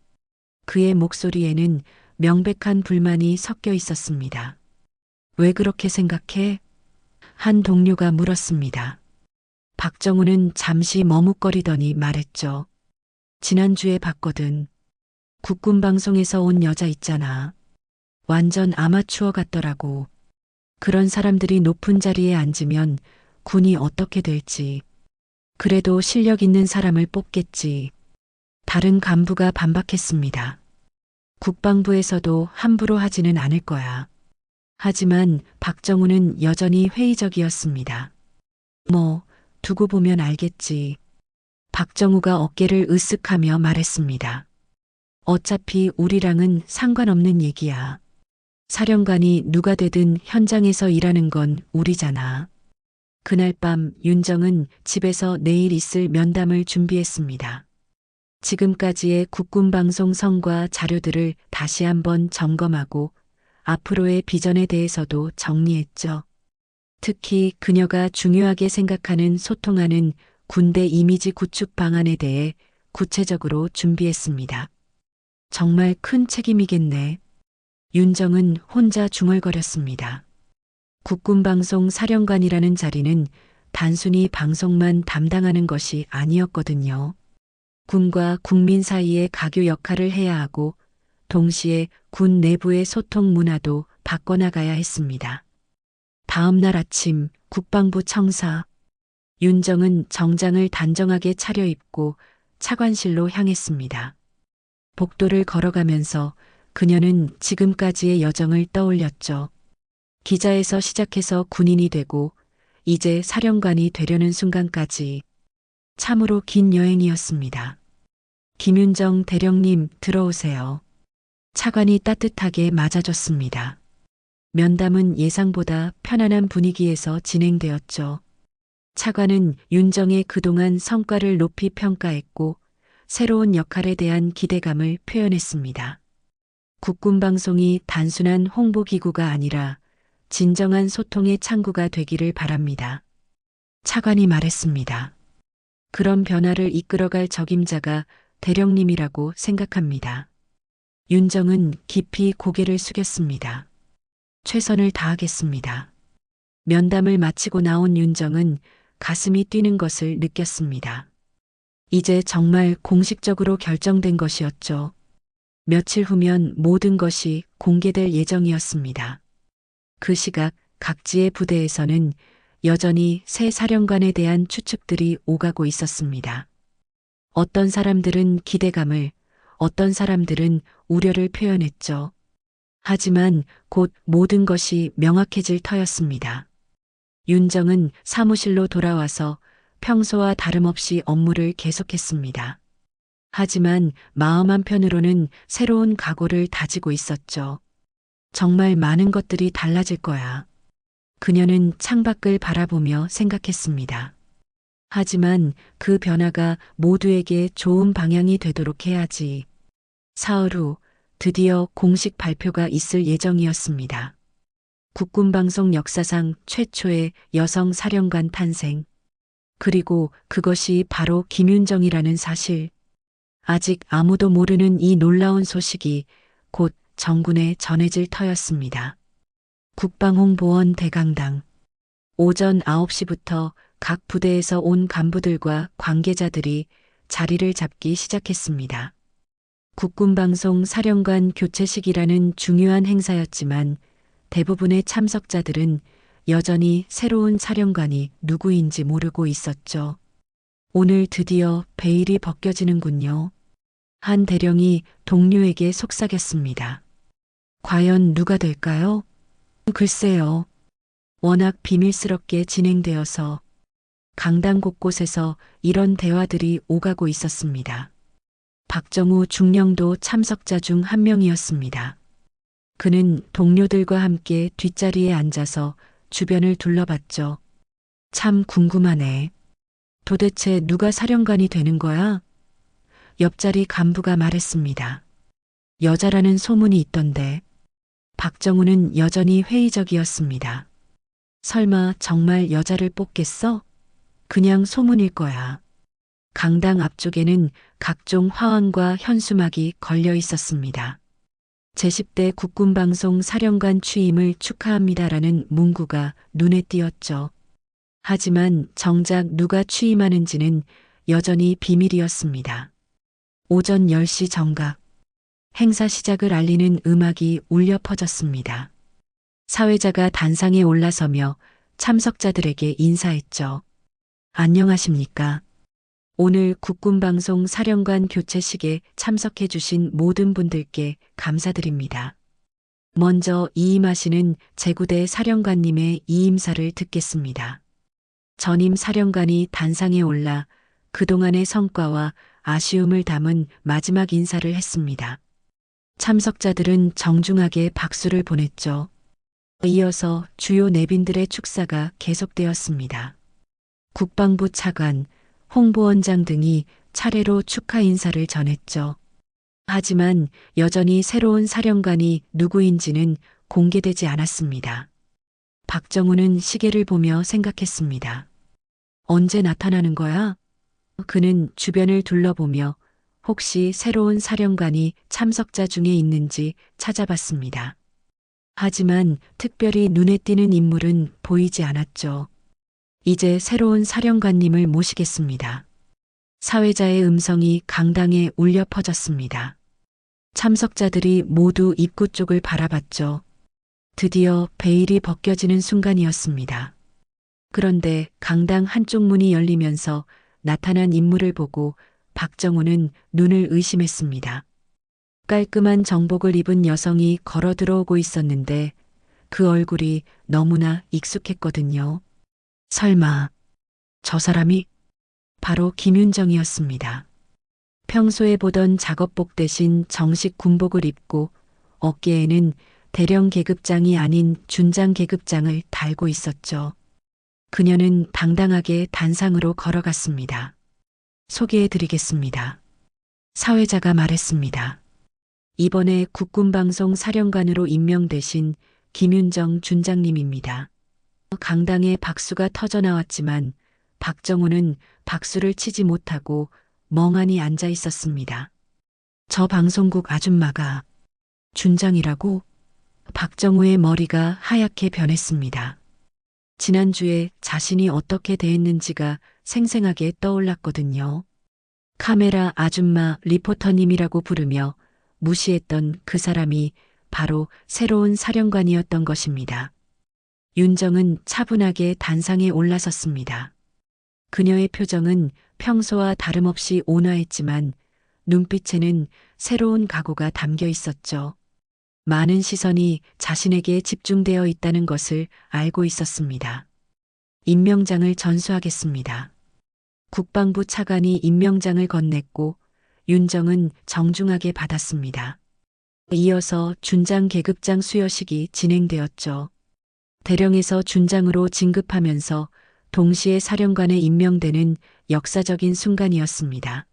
그의 목소리에는 명백한 불만이 섞여 있었습니다. 왜 그렇게 생각해? 한 동료가 물었습니다. 박정우는 잠시 머뭇거리더니 말했죠. 지난주에 봤거든. 국군방송에서 온 여자 있잖아. 완전 아마추어 같더라고. 그런 사람들이 높은 자리에 앉으면 군이 어떻게 될지. 그래도 실력 있는 사람을 뽑겠지. 다른 간부가 반박했습니다. 국방부에서도 함부로 하지는 않을 거야. 하지만 박정우는 여전히 회의적이었습니다. 뭐, 두고 보면 알겠지. 박정우가 어깨를 으쓱하며 말했습니다. 어차피 우리랑은 상관없는 얘기야. 사령관이 누가 되든 현장에서 일하는 건 우리잖아. 그날 밤 윤정은 집에서 내일 있을 면담을 준비했습니다. 지금까지의 국군방송 성과 자료들을 다시 한번 점검하고 앞으로의 비전에 대해서도 정리했죠. 특히 그녀가 중요하게 생각하는 소통하는 군대 이미지 구축 방안에 대해 구체적으로 준비했습니다. 정말 큰 책임이겠네. 윤정은 혼자 중얼거렸습니다. 국군방송 사령관이라는 자리는 단순히 방송만 담당하는 것이 아니었거든요. 군과 국민 사이의 가교 역할을 해야 하고 동시에 군 내부의 소통 문화도 바꿔나가야 했습니다. 다음 날 아침 국방부 청사. 윤정은 정장을 단정하게 차려입고 차관실로 향했습니다. 복도를 걸어가면서 그녀는 지금까지의 여정을 떠올렸죠. 기자에서 시작해서 군인이 되고 이제 사령관이 되려는 순간까지 참으로 긴 여행이었습니다. 김윤정 대령님 들어오세요. 차관이 따뜻하게 맞아줬습니다. 면담은 예상보다 편안한 분위기에서 진행되었죠. 차관은 윤정의 그동안 성과를 높이 평가했고 새로운 역할에 대한 기대감을 표현했습니다. 국군방송이 단순한 홍보기구가 아니라 진정한 소통의 창구가 되기를 바랍니다. 차관이 말했습니다. 그런 변화를 이끌어갈 적임자가 대령님이라고 생각합니다. 윤정은 깊이 고개를 숙였습니다. 최선을 다하겠습니다. 면담을 마치고 나온 윤정은 가슴이 뛰는 것을 느꼈습니다. 이제 정말 공식적으로 결정된 것이었죠. 며칠 후면 모든 것이 공개될 예정이었습니다. 그 시각 각지의 부대에서는 여전히 새 사령관에 대한 추측들이 오가고 있었습니다. 어떤 사람들은 기대감을, 어떤 사람들은 우려를 표현했죠. 하지만 곧 모든 것이 명확해질 터였습니다. 윤정은 사무실로 돌아와서 평소와 다름없이 업무를 계속했습니다. 하지만 마음 한편으로는 새로운 각오를 다지고 있었죠. 정말 많은 것들이 달라질 거야. 그녀는 창밖을 바라보며 생각했습니다. 하지만 그 변화가 모두에게 좋은 방향이 되도록 해야지. 사흘 후 드디어 공식 발표가 있을 예정이었습니다. 국군방송 역사상 최초의 여성 사령관 탄생. 그리고 그것이 바로 김윤정이라는 사실. 아직 아무도 모르는 이 놀라운 소식이 곧 정군에 전해질 터였습니다. 국방홍보원 대강당. 오전 9시부터 각 부대에서 온 간부들과 관계자들이 자리를 잡기 시작했습니다. 국군방송 사령관 교체식이라는 중요한 행사였지만 대부분의 참석자들은 여전히 새로운 사령관이 누구인지 모르고 있었죠. 오늘 드디어 베일이 벗겨지는군요. 한 대령이 동료에게 속삭였습니다. 과연 누가 될까요? 글쎄요. 워낙 비밀스럽게 진행되어서 강당 곳곳에서 이런 대화들이 오가고 있었습니다. 박정우 중령도 참석자 중 한 명이었습니다. 그는 동료들과 함께 뒷자리에 앉아서 주변을 둘러봤죠. 참 궁금하네. 도대체 누가 사령관이 되는 거야? 옆자리 간부가 말했습니다. 여자라는 소문이 있던데. 박정우는 여전히 회의적이었습니다. 설마 정말 여자를 뽑겠어? 그냥 소문일 거야. 강당 앞쪽에는 각종 화환과 현수막이 걸려 있었습니다. 제10대 국군방송 사령관 취임을 축하합니다라는 문구가 눈에 띄었죠. 하지만 정작 누가 취임하는지는 여전히 비밀이었습니다. 오전 10시 정각. 행사 시작을 알리는 음악이 울려 퍼졌습니다. 사회자가 단상에 올라서며 참석자들에게 인사했죠. 안녕하십니까. 오늘 국군방송 사령관 교체식에 참석해주신 모든 분들께 감사드립니다. 먼저 이임하시는 제구대 사령관님의 이임사를 듣겠습니다. 전임 사령관이 단상에 올라 그동안의 성과와 아쉬움을 담은 마지막 인사를 했습니다. 참석자들은 정중하게 박수를 보냈죠. 이어서 주요 내빈들의 축사가 계속되었습니다. 국방부 차관, 홍보원장 등이 차례로 축하 인사를 전했죠. 하지만 여전히 새로운 사령관이 누구인지는 공개되지 않았습니다. 박정우는 시계를 보며 생각했습니다. 언제 나타나는 거야? 그는 주변을 둘러보며 혹시 새로운 사령관이 참석자 중에 있는지 찾아봤습니다. 하지만 특별히 눈에 띄는 인물은 보이지 않았죠. 이제 새로운 사령관님을 모시겠습니다. 사회자의 음성이 강당에 울려 퍼졌습니다. 참석자들이 모두 입구 쪽을 바라봤죠. 드디어 베일이 벗겨지는 순간이었습니다. 그런데 강당 한쪽 문이 열리면서 나타난 인물을 보고 박정우는 눈을 의심했습니다. 깔끔한 정복을 입은 여성이 걸어 들어오고 있었는데 그 얼굴이 너무나 익숙했거든요. 설마 저 사람이 바로 김윤정이었습니다. 평소에 보던 작업복 대신 정식 군복을 입고 어깨에는 대령 계급장이 아닌 준장 계급장을 달고 있었죠. 그녀는 당당하게 단상으로 걸어갔습니다. 소개해드리겠습니다. 사회자가 말했습니다. 이번에 국군방송 사령관으로 임명되신 김윤정 준장님입니다. 강당에 박수가 터져 나왔지만 박정우는 박수를 치지 못하고 멍하니 앉아 있었습니다. 저 방송국 아줌마가 준장이라고? 박정우의 머리가 하얗게 변했습니다. 지난주에 자신이 어떻게 대했는지가 생생하게 떠올랐거든요. 카메라 아줌마 리포터님이라고 부르며 무시했던 그 사람이 바로 새로운 사령관이었던 것입니다. 윤정은 차분하게 단상에 올라섰습니다. 그녀의 표정은 평소와 다름없이 온화했지만 눈빛에는 새로운 각오가 담겨 있었죠. 많은 시선이 자신에게 집중되어 있다는 것을 알고 있었습니다. 임명장을 전수하겠습니다. 국방부 차관이 임명장을 건넸고 윤정은 정중하게 받았습니다. 이어서 준장 계급장 수여식이 진행되었죠. 대령에서 준장으로 진급하면서 동시에 사령관에 임명되는 역사적인 순간이었습니다.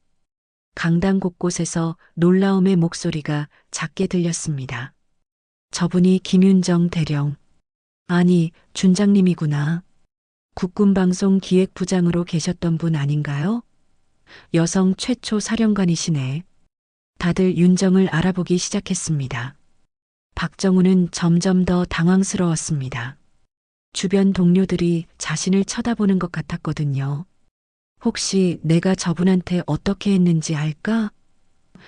강당 곳곳에서 놀라움의 목소리가 작게 들렸습니다. 저분이 김윤정 대령. 아니, 준장님이구나. 국군방송 기획부장으로 계셨던 분 아닌가요? 여성 최초 사령관이시네. 다들 윤정을 알아보기 시작했습니다. 박정우는 점점 더 당황스러웠습니다. 주변 동료들이 자신을 쳐다보는 것 같았거든요. 혹시 내가 저분한테 어떻게 했는지 알까?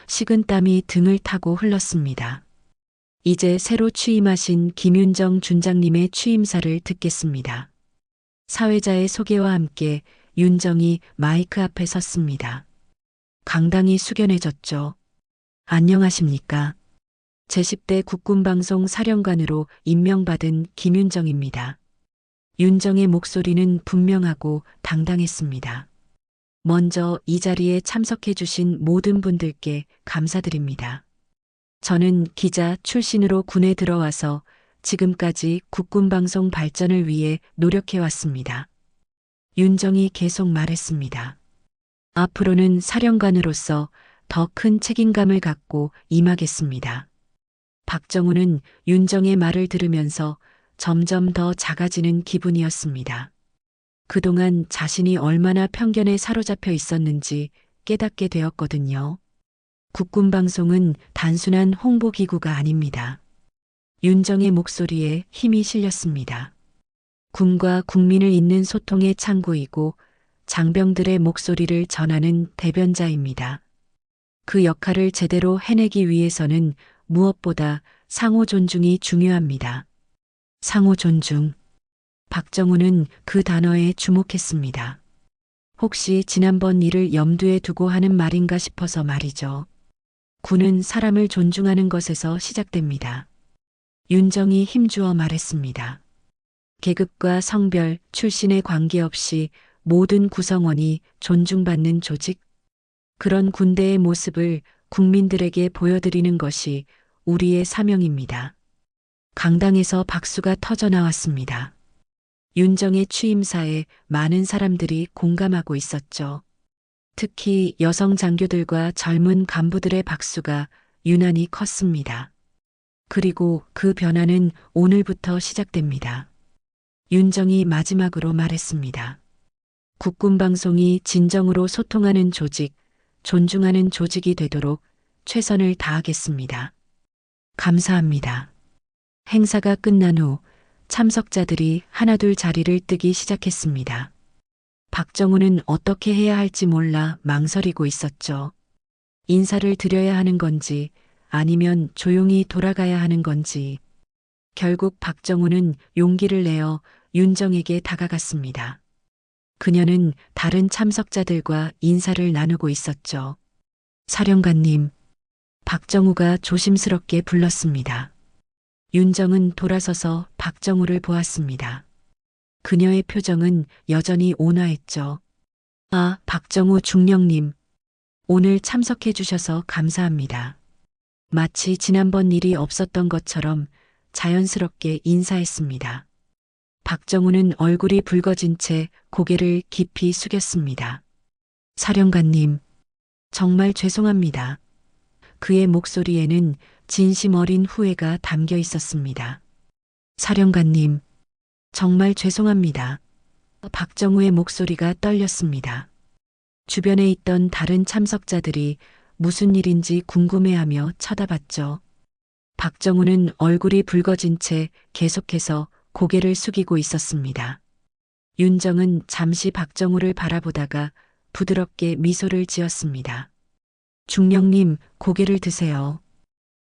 식은땀이 등을 타고 흘렀습니다. 이제 새로 취임하신 김윤정 준장님의 취임사를 듣겠습니다. 사회자의 소개와 함께 윤정이 마이크 앞에 섰습니다. 강당이 숙연해졌죠. 안녕하십니까. 제10대 국군방송 사령관으로 임명받은 김윤정입니다. 윤정의 목소리는 분명하고 당당했습니다. 먼저 이 자리에 참석해 주신 모든 분들께 감사드립니다. 저는 기자 출신으로 군에 들어와서 지금까지 국군방송 발전을 위해 노력해왔습니다. 윤정이 계속 말했습니다. 앞으로는 사령관으로서 더 큰 책임감을 갖고 임하겠습니다. 박정우는 윤정의 말을 들으면서 점점 더 작아지는 기분이었습니다. 그동안 자신이 얼마나 편견에 사로잡혀 있었는지 깨닫게 되었거든요. 국군방송은 단순한 홍보기구가 아닙니다. 윤정의 목소리에 힘이 실렸습니다. 군과 국민을 잇는 소통의 창구이고 장병들의 목소리를 전하는 대변자입니다. 그 역할을 제대로 해내기 위해서는 무엇보다 상호 존중이 중요합니다. 상호 존중. 박정우는 그 단어에 주목했습니다. 혹시 지난번 일을 염두에 두고 하는 말인가 싶어서 말이죠. 군은 사람을 존중하는 것에서 시작됩니다. 윤정이 힘주어 말했습니다. 계급과 성별, 출신에 관계없이 모든 구성원이 존중받는 조직? 그런 군대의 모습을 국민들에게 보여드리는 것이 우리의 사명입니다. 강당에서 박수가 터져 나왔습니다. 윤정의 취임사에 많은 사람들이 공감하고 있었죠. 특히 여성 장교들과 젊은 간부들의 박수가 유난히 컸습니다. 그리고 그 변화는 오늘부터 시작됩니다. 윤정이 마지막으로 말했습니다. 국군방송이 진정으로 소통하는 조직, 존중하는 조직이 되도록 최선을 다하겠습니다. 감사합니다. 행사가 끝난 후 참석자들이 하나둘 자리를 뜨기 시작했습니다. 박정우는 어떻게 해야 할지 몰라 망설이고 있었죠. 인사를 드려야 하는 건지 아니면 조용히 돌아가야 하는 건지. 결국 박정우는 용기를 내어 윤정에게 다가갔습니다. 그녀는 다른 참석자들과 인사를 나누고 있었죠. 사령관님, 박정우가 조심스럽게 불렀습니다. 윤정은 돌아서서 박정우를 보았습니다. 그녀의 표정은 여전히 온화했죠. 아, 박정우 중령님. 오늘 참석해 주셔서 감사합니다. 마치 지난번 일이 없었던 것처럼 자연스럽게 인사했습니다. 박정우는 얼굴이 붉어진 채 고개를 깊이 숙였습니다. 사령관님, 정말 죄송합니다. 그의 목소리에는 진심 어린 후회가 담겨 있었습니다. 사령관님, 정말 죄송합니다. 박정우의 목소리가 떨렸습니다. 주변에 있던 다른 참석자들이 무슨 일인지 궁금해하며 쳐다봤죠. 박정우는 얼굴이 붉어진 채 계속해서 고개를 숙이고 있었습니다. 윤정은 잠시 박정우를 바라보다가 부드럽게 미소를 지었습니다. 중령님, 고개를 드세요.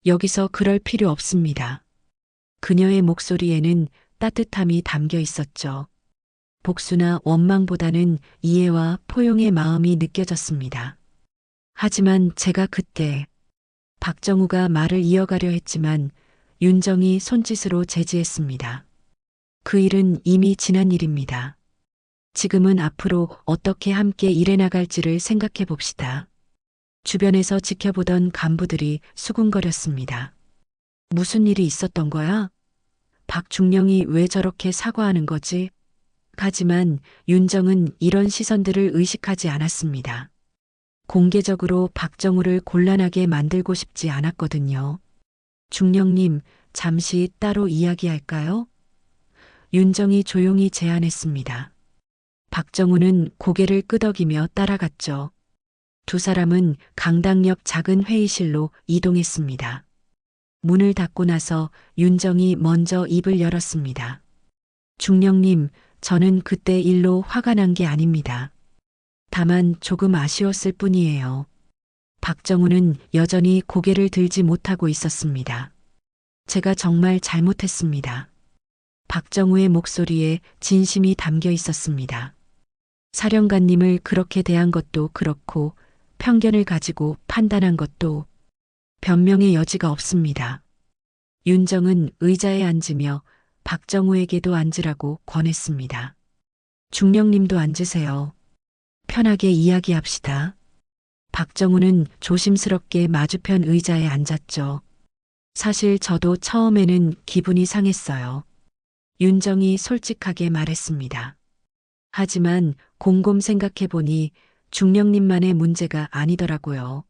여기서 그럴 필요 없습니다. 그녀의 목소리에는 따뜻함이 담겨 있었죠. 복수나 원망보다는 이해와 포용의 마음이 느껴졌습니다. 하지만 제가 그때 박정우가 말을 이어가려 했지만 윤정이 손짓으로 제지했습니다. 그 일은 이미 지난 일입니다. 지금은 앞으로 어떻게 함께 일해 나갈지를 생각해 봅시다. 주변에서 지켜보던 간부들이 수군거렸습니다. 무슨 일이 있었던 거야? 박중령이 왜 저렇게 사과하는 거지? 하지만 윤정은 이런 시선들을 의식하지 않았습니다. 공개적으로 박정우를 곤란하게 만들고 싶지 않았거든요. 중령님, 잠시 따로 이야기할까요? 윤정이 조용히 제안했습니다. 박정우는 고개를 끄덕이며 따라갔죠. 두 사람은 강당역 작은 회의실로 이동했습니다. 문을 닫고 나서 윤정이 먼저 입을 열었습니다. 중령님, 저는 그때 일로 화가 난 게 아닙니다. 다만 조금 아쉬웠을 뿐이에요. 박정우는 여전히 고개를 들지 못하고 있었습니다. 제가 정말 잘못했습니다. 박정우의 목소리에 진심이 담겨 있었습니다. 사령관님을 그렇게 대한 것도 그렇고 편견을 가지고 판단한 것도 변명의 여지가 없습니다. 윤정은 의자에 앉으며 박정우에게도 앉으라고 권했습니다. 중령님도 앉으세요. 편하게 이야기합시다. 박정우는 조심스럽게 마주편 의자에 앉았죠. 사실 저도 처음에는 기분이 상했어요. 윤정이 솔직하게 말했습니다. 하지만 곰곰 생각해보니 중령님만의 문제가 아니더라고요.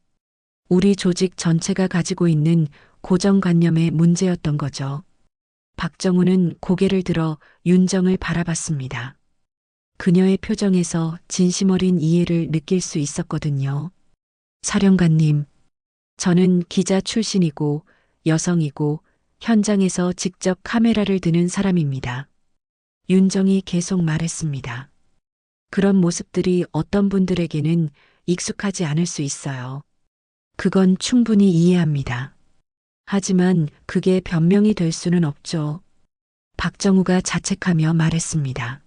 우리 조직 전체가 가지고 있는 고정관념의 문제였던 거죠. 박정우는 고개를 들어 윤정을 바라봤습니다. 그녀의 표정에서 진심 어린 이해를 느낄 수 있었거든요. 사령관님, 저는 기자 출신이고 여성이고 현장에서 직접 카메라를 드는 사람입니다. 윤정이 계속 말했습니다. 그런 모습들이 어떤 분들에게는 익숙하지 않을 수 있어요. 그건 충분히 이해합니다. 하지만 그게 변명이 될 수는 없죠. 박정우가 자책하며 말했습니다.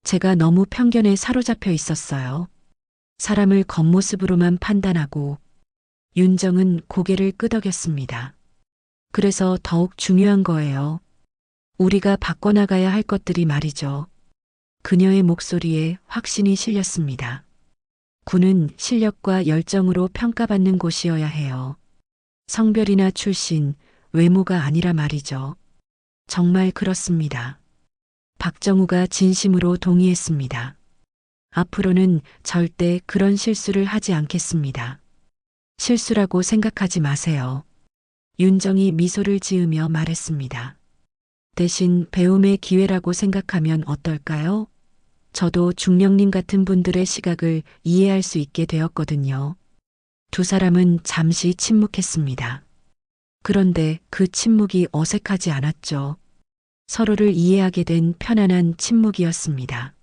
제가 너무 편견에 사로잡혀 있었어요. 사람을 겉모습으로만 판단하고. 윤정은 고개를 끄덕였습니다. 그래서 더욱 중요한 거예요. 우리가 바꿔나가야 할 것들이 말이죠. 그녀의 목소리에 확신이 실렸습니다. 군은 실력과 열정으로 평가받는 곳이어야 해요. 성별이나 출신, 외모가 아니라 말이죠. 정말 그렇습니다. 박정우가 진심으로 동의했습니다. 앞으로는 절대 그런 실수를 하지 않겠습니다. 실수라고 생각하지 마세요. 윤정이 미소를 지으며 말했습니다. 대신 배움의 기회라고 생각하면 어떨까요? 저도 중령님 같은 분들의 시각을 이해할 수 있게 되었거든요. 두 사람은 잠시 침묵했습니다. 그런데 그 침묵이 어색하지 않았죠. 서로를 이해하게 된 편안한 침묵이었습니다.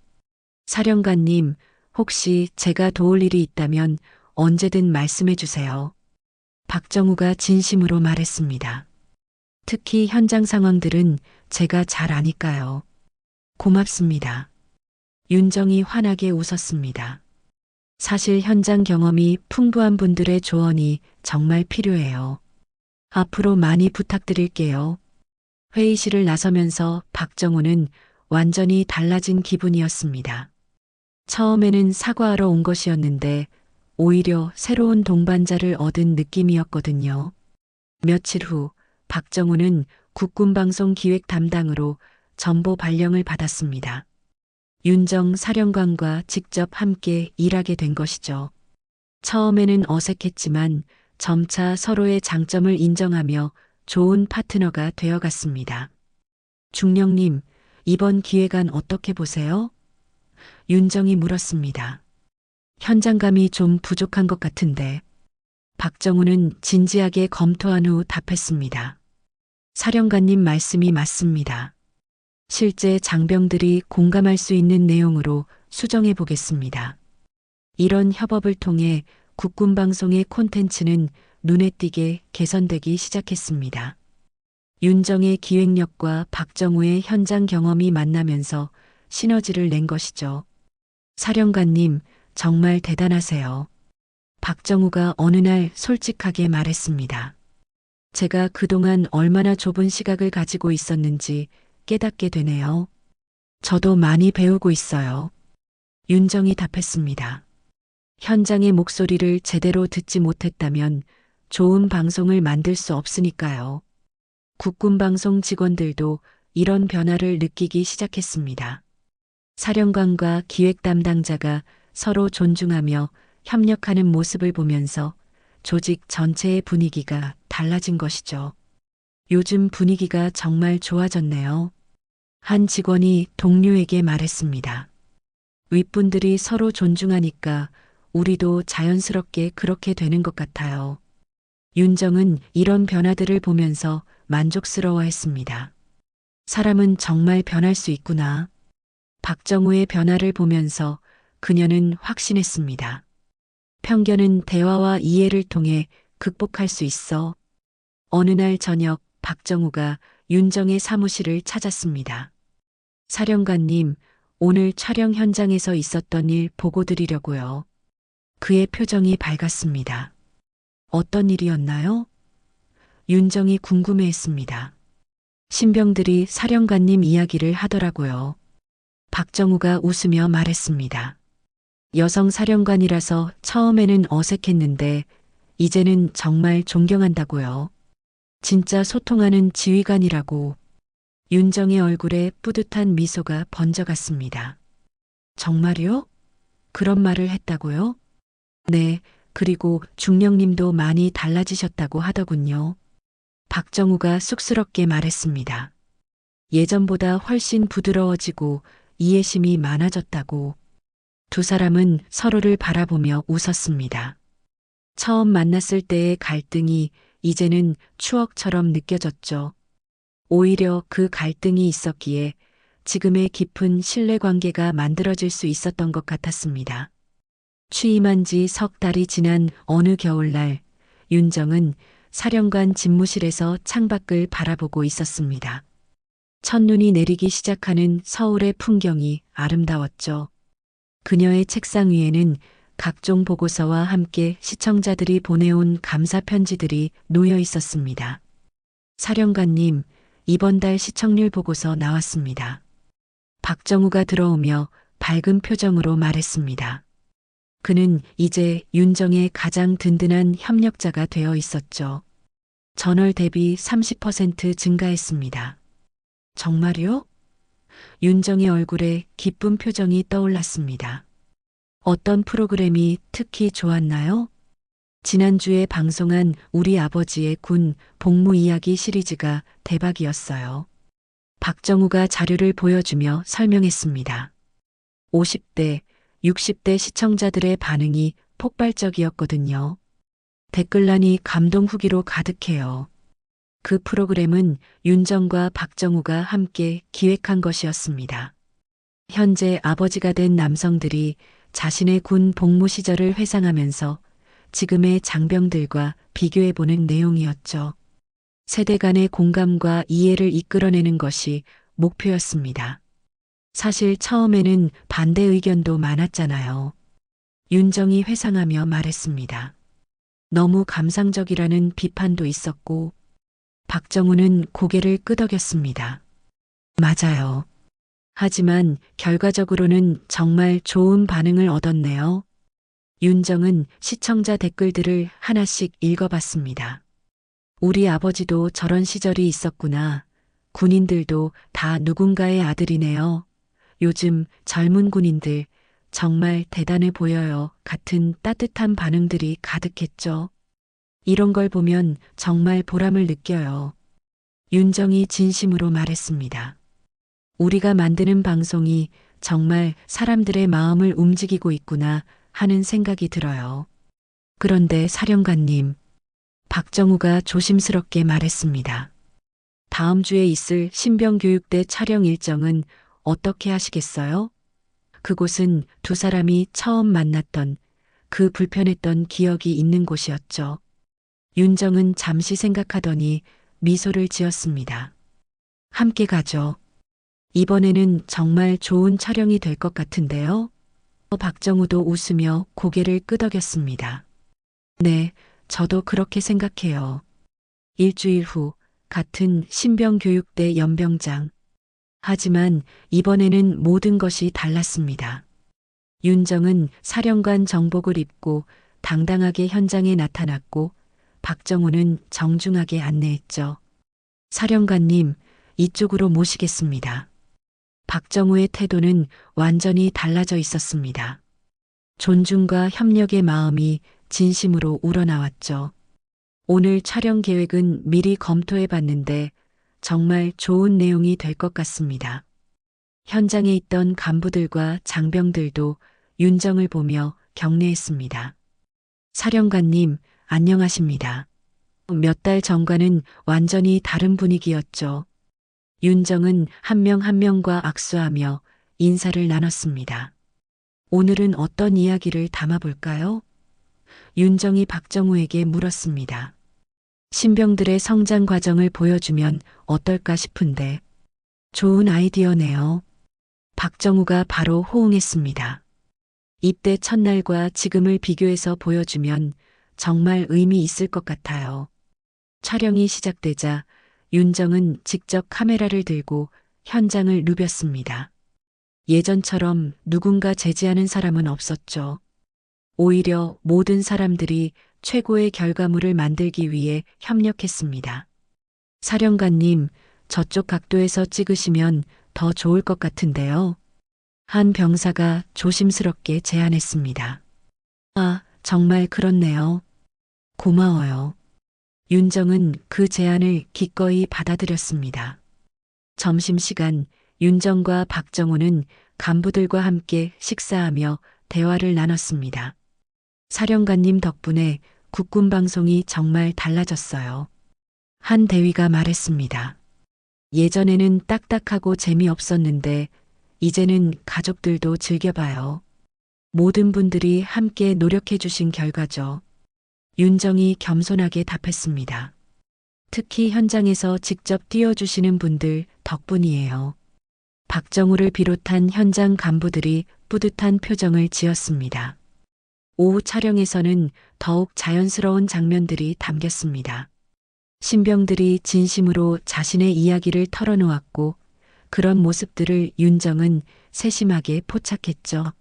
사령관님, 혹시 제가 도울 일이 있다면 언제든 말씀해 주세요. 박정우가 진심으로 말했습니다. 특히 현장 상황들은 제가 잘 아니까요. 고맙습니다. 윤정이 환하게 웃었습니다. 사실 현장 경험이 풍부한 분들의 조언이 정말 필요해요. 앞으로 많이 부탁드릴게요. 회의실을 나서면서 박정우는 완전히 달라진 기분이었습니다. 처음에는 사과하러 온 것이었는데 오히려 새로운 동반자를 얻은 느낌이었거든요. 며칠 후 박정우는 국군방송 기획 담당으로 전보 발령을 받았습니다. 윤정 사령관과 직접 함께 일하게 된 것이죠. 처음에는 어색했지만 점차 서로의 장점을 인정하며 좋은 파트너가 되어갔습니다. 중령님, 이번 기획안 어떻게 보세요? 윤정이 물었습니다. 현장감이 좀 부족한 것 같은데. 박정우는 진지하게 검토한 후 답했습니다. 사령관님 말씀이 맞습니다. 실제 장병들이 공감할 수 있는 내용으로 수정해 보겠습니다. 이런 협업을 통해 국군방송의 콘텐츠는 눈에 띄게 개선되기 시작했습니다. 윤정의 기획력과 박정우의 현장 경험이 만나면서 시너지를 낸 것이죠. 사령관님, 정말 대단하세요. 박정우가 어느 날 솔직하게 말했습니다. 제가 그동안 얼마나 좁은 시각을 가지고 있었는지 깨닫게 되네요. 저도 많이 배우고 있어요. 윤정이 답했습니다. 현장의 목소리를 제대로 듣지 못했다면 좋은 방송을 만들 수 없으니까요. 국군방송 직원들도 이런 변화를 느끼기 시작했습니다. 사령관과 기획 담당자가 서로 존중하며 협력하는 모습을 보면서 조직 전체의 분위기가 달라진 것이죠. 요즘 분위기가 정말 좋아졌네요. 한 직원이 동료에게 말했습니다. 윗분들이 서로 존중하니까 우리도 자연스럽게 그렇게 되는 것 같아요. 윤정은 이런 변화들을 보면서 만족스러워했습니다. 사람은 정말 변할 수 있구나. 박정우의 변화를 보면서 그녀는 확신했습니다. 편견은 대화와 이해를 통해 극복할 수 있어. 어느 날 저녁 박정우가 윤정의 사무실을 찾았습니다. 사령관님, 오늘 촬영 현장에서 있었던 일 보고 드리려고요. 그의 표정이 밝았습니다. 어떤 일이었나요? 윤정이 궁금해했습니다. 신병들이 사령관님 이야기를 하더라고요. 박정우가 웃으며 말했습니다. 여성 사령관이라서 처음에는 어색했는데 이제는 정말 존경한다고요. 진짜 소통하는 지휘관이라고. 윤정의 얼굴에 뿌듯한 미소가 번져갔습니다. 정말요? 그런 말을 했다고요? 네, 그리고 중령님도 많이 달라지셨다고 하더군요. 박정우가 쑥스럽게 말했습니다. 예전보다 훨씬 부드러워지고 이해심이 많아졌다고. 두 사람은 서로를 바라보며 웃었습니다. 처음 만났을 때의 갈등이 이제는 추억처럼 느껴졌죠. 오히려 그 갈등이 있었기에 지금의 깊은 신뢰관계가 만들어질 수 있었던 것 같았습니다. 취임한 지 석 달이 지난 어느 겨울날, 윤정은 사령관 집무실에서 창밖을 바라보고 있었습니다. 첫눈이 내리기 시작하는 서울의 풍경이 아름다웠죠. 그녀의 책상 위에는 각종 보고서와 함께 시청자들이 보내온 감사 편지들이 놓여 있었습니다. 사령관님, 이번 달 시청률 보고서 나왔습니다. 박정우가 들어오며 밝은 표정으로 말했습니다. 그는 이제 윤정의 가장 든든한 협력자가 되어 있었죠. 전월 대비 30% 증가했습니다. 정말요? 윤정의 얼굴에 기쁜 표정이 떠올랐습니다. 어떤 프로그램이 특히 좋았나요? 지난주에 방송한 우리 아버지의 군 복무 이야기 시리즈가 대박이었어요. 박정우가 자료를 보여주며 설명했습니다. 50대, 60대 시청자들의 반응이 폭발적이었거든요. 댓글란이 감동 후기로 가득해요. 그 프로그램은 윤정과 박정우가 함께 기획한 것이었습니다. 현재 아버지가 된 남성들이 자신의 군 복무 시절을 회상하면서 지금의 장병들과 비교해보는 내용이었죠. 세대 간의 공감과 이해를 이끌어내는 것이 목표였습니다. 사실 처음에는 반대 의견도 많았잖아요. 윤정이 회상하며 말했습니다. 너무 감상적이라는 비판도 있었고, 박정우는 고개를 끄덕였습니다. 맞아요. 하지만 결과적으로는 정말 좋은 반응을 얻었네요. 윤정은 시청자 댓글들을 하나씩 읽어봤습니다. 우리 아버지도 저런 시절이 있었구나. 군인들도 다 누군가의 아들이네요. 요즘 젊은 군인들 정말 대단해 보여요. 같은 따뜻한 반응들이 가득했죠. 이런 걸 보면 정말 보람을 느껴요. 윤정이 진심으로 말했습니다. 우리가 만드는 방송이 정말 사람들의 마음을 움직이고 있구나 하는 생각이 들어요. 그런데 사령관님, 박정우가 조심스럽게 말했습니다. 다음 주에 있을 신병교육대 촬영 일정은 어떻게 하시겠어요? 그곳은 두 사람이 처음 만났던 그 불편했던 기억이 있는 곳이었죠. 윤정은 잠시 생각하더니 미소를 지었습니다. 함께 가죠. 이번에는 정말 좋은 촬영이 될 것 같은데요. 박정우도 웃으며 고개를 끄덕였습니다. 네, 저도 그렇게 생각해요. 일주일 후 같은 신병교육대 연병장. 하지만 이번에는 모든 것이 달랐습니다. 윤정은 사령관 정복을 입고 당당하게 현장에 나타났고 박정우는 정중하게 안내했죠. 사령관님, 이쪽으로 모시겠습니다. 박정우의 태도는 완전히 달라져 있었습니다. 존중과 협력의 마음이 진심으로 우러나왔죠. 오늘 촬영 계획은 미리 검토해 봤는데 정말 좋은 내용이 될 것 같습니다. 현장에 있던 간부들과 장병들도 윤정을 보며 격려했습니다. 사령관님, 안녕하십니다. 몇 달 전과는 완전히 다른 분위기였죠. 윤정은 한 명 한 명과 악수하며 인사를 나눴습니다. 오늘은 어떤 이야기를 담아볼까요? 윤정이 박정우에게 물었습니다. 신병들의 성장 과정을 보여주면 어떨까 싶은데. 좋은 아이디어네요. 박정우가 바로 호응했습니다. 입대 첫날과 지금을 비교해서 보여주면 정말 의미 있을 것 같아요. 촬영이 시작되자 윤정은 직접 카메라를 들고 현장을 누볐습니다. 예전처럼 누군가 제지하는 사람은 없었죠. 오히려 모든 사람들이 최고의 결과물을 만들기 위해 협력했습니다. 사령관님, 저쪽 각도에서 찍으시면 더 좋을 것 같은데요. 한 병사가 조심스럽게 제안했습니다. 아, 정말 그렇네요. 고마워요. 윤정은 그 제안을 기꺼이 받아들였습니다. 점심시간 윤정과 박정우는 간부들과 함께 식사하며 대화를 나눴습니다. 사령관님 덕분에 국군 방송이 정말 달라졌어요. 한 대위가 말했습니다. 예전에는 딱딱하고 재미없었는데 이제는 가족들도 즐겨봐요. 모든 분들이 함께 노력해 주신 결과죠. 윤정이 겸손하게 답했습니다. 특히 현장에서 직접 뛰어주시는 분들 덕분이에요. 박정우를 비롯한 현장 간부들이 뿌듯한 표정을 지었습니다. 오후 촬영에서는 더욱 자연스러운 장면들이 담겼습니다. 신병들이 진심으로 자신의 이야기를 털어놓았고 그런 모습들을 윤정은 세심하게 포착했죠.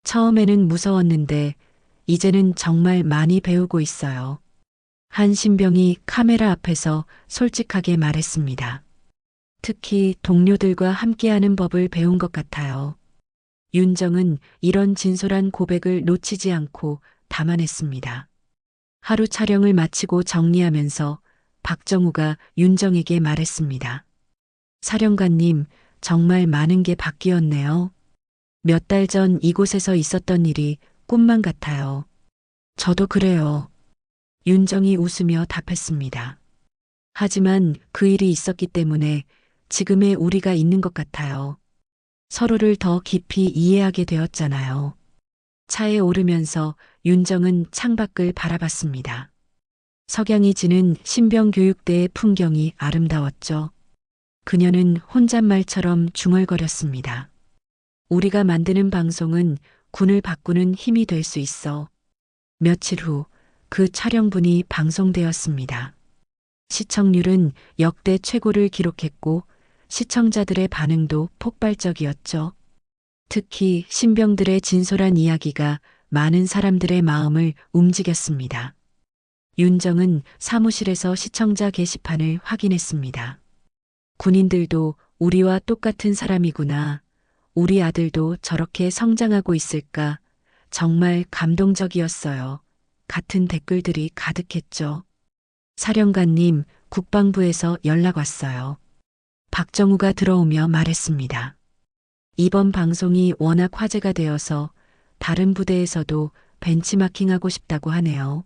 처음에는 무서웠는데 이제는 정말 많이 배우고 있어요. 한 신병이 카메라 앞에서 솔직하게 말했습니다. 특히 동료들과 함께하는 법을 배운 것 같아요. 윤정은 이런 진솔한 고백을 놓치지 않고 담아냈습니다. 하루 촬영을 마치고 정리하면서 박정우가 윤정에게 말했습니다. 사령관님, 정말 많은 게 바뀌었네요. 몇 달 전 이곳에서 있었던 일이 꿈만 같아요. 저도 그래요. 윤정이 웃으며 답했습니다. 하지만 그 일이 있었기 때문에 지금의 우리가 있는 것 같아요. 서로를 더 깊이 이해하게 되었잖아요. 차에 오르면서 윤정은 창밖을 바라봤습니다. 석양이 지는 신병교육대의 풍경이 아름다웠죠. 그녀는 혼잣말처럼 중얼거렸습니다. 우리가 만드는 방송은 군을 바꾸는 힘이 될 수 있어. 며칠 후 그 촬영분이 방송되었습니다. 시청률은 역대 최고를 기록했고 시청자들의 반응도 폭발적이었죠. 특히 신병들의 진솔한 이야기가 많은 사람들의 마음을 움직였습니다. 윤정은 사무실에서 시청자 게시판을 확인했습니다. 군인들도 우리와 똑같은 사람이구나. 우리 아들도 저렇게 성장하고 있을까. 정말 감동적이었어요. 같은 댓글들이 가득했죠. 사령관님, 국방부에서 연락 왔어요. 박정우가 들어오며 말했습니다. 이번 방송이 워낙 화제가 되어서 다른 부대에서도 벤치마킹하고 싶다고 하네요.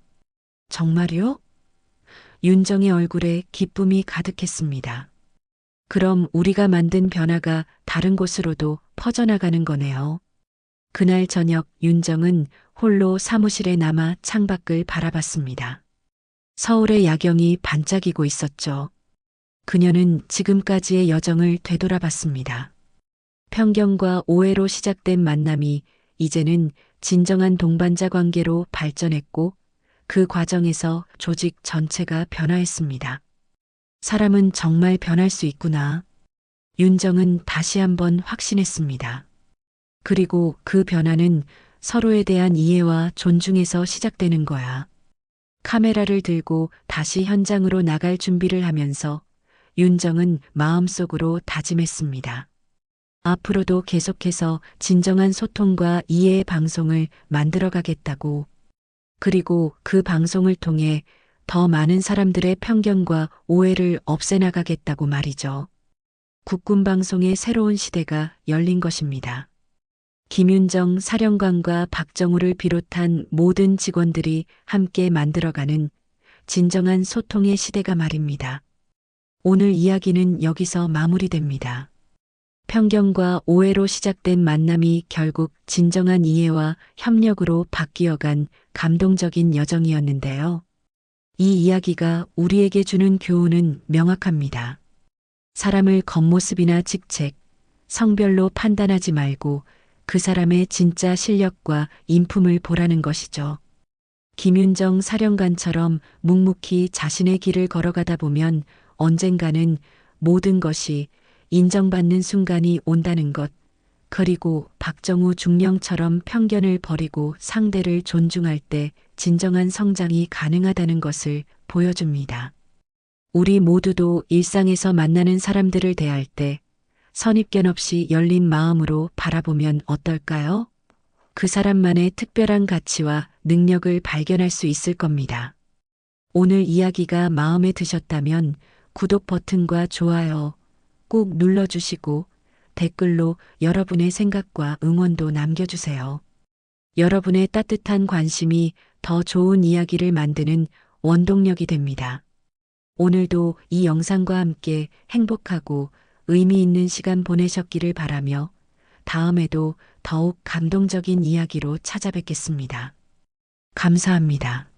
정말요? 윤정의 얼굴에 기쁨이 가득했습니다. 그럼 우리가 만든 변화가 다른 곳으로도 퍼져나가는 거네요. 그날 저녁 윤정은 홀로 사무실에 남아 창밖을 바라봤습니다. 서울의 야경이 반짝이고 있었죠. 그녀는 지금까지의 여정을 되돌아봤습니다. 편견과 오해로 시작된 만남이 이제는 진정한 동반자 관계로 발전했고 그 과정에서 조직 전체가 변화했습니다. 사람은 정말 변할 수 있구나. 윤정은 다시 한번 확신했습니다. 그리고 그 변화는 서로에 대한 이해와 존중에서 시작되는 거야. 카메라를 들고 다시 현장으로 나갈 준비를 하면서 윤정은 마음속으로 다짐했습니다. 앞으로도 계속해서 진정한 소통과 이해의 방송을 만들어가겠다고. 그리고 그 방송을 통해 더 많은 사람들의 편견과 오해를 없애나가겠다고 말이죠. 국군방송의 새로운 시대가 열린 것입니다. 김윤정 사령관과 박정우를 비롯한 모든 직원들이 함께 만들어가는 진정한 소통의 시대가 말입니다. 오늘 이야기는 여기서 마무리됩니다. 편견과 오해로 시작된 만남이 결국 진정한 이해와 협력으로 바뀌어간 감동적인 여정이었는데요. 이 이야기가 우리에게 주는 교훈은 명확합니다. 사람을 겉모습이나 직책, 성별로 판단하지 말고 그 사람의 진짜 실력과 인품을 보라는 것이죠. 김윤정 사령관처럼 묵묵히 자신의 길을 걸어가다 보면 언젠가는 모든 것이 인정받는 순간이 온다는 것, 그리고 박정우 중령처럼 편견을 버리고 상대를 존중할 때 진정한 성장이 가능하다는 것을 보여줍니다. 우리 모두도 일상에서 만나는 사람들을 대할 때 선입견 없이 열린 마음으로 바라보면 어떨까요? 그 사람만의 특별한 가치와 능력을 발견할 수 있을 겁니다. 오늘 이야기가 마음에 드셨다면 구독 버튼과 좋아요 꼭 눌러주시고 댓글로 여러분의 생각과 응원도 남겨주세요. 여러분의 따뜻한 관심이 더 좋은 이야기를 만드는 원동력이 됩니다. 오늘도 이 영상과 함께 행복하고 의미 있는 시간 보내셨기를 바라며 다음에도 더욱 감동적인 이야기로 찾아뵙겠습니다. 감사합니다.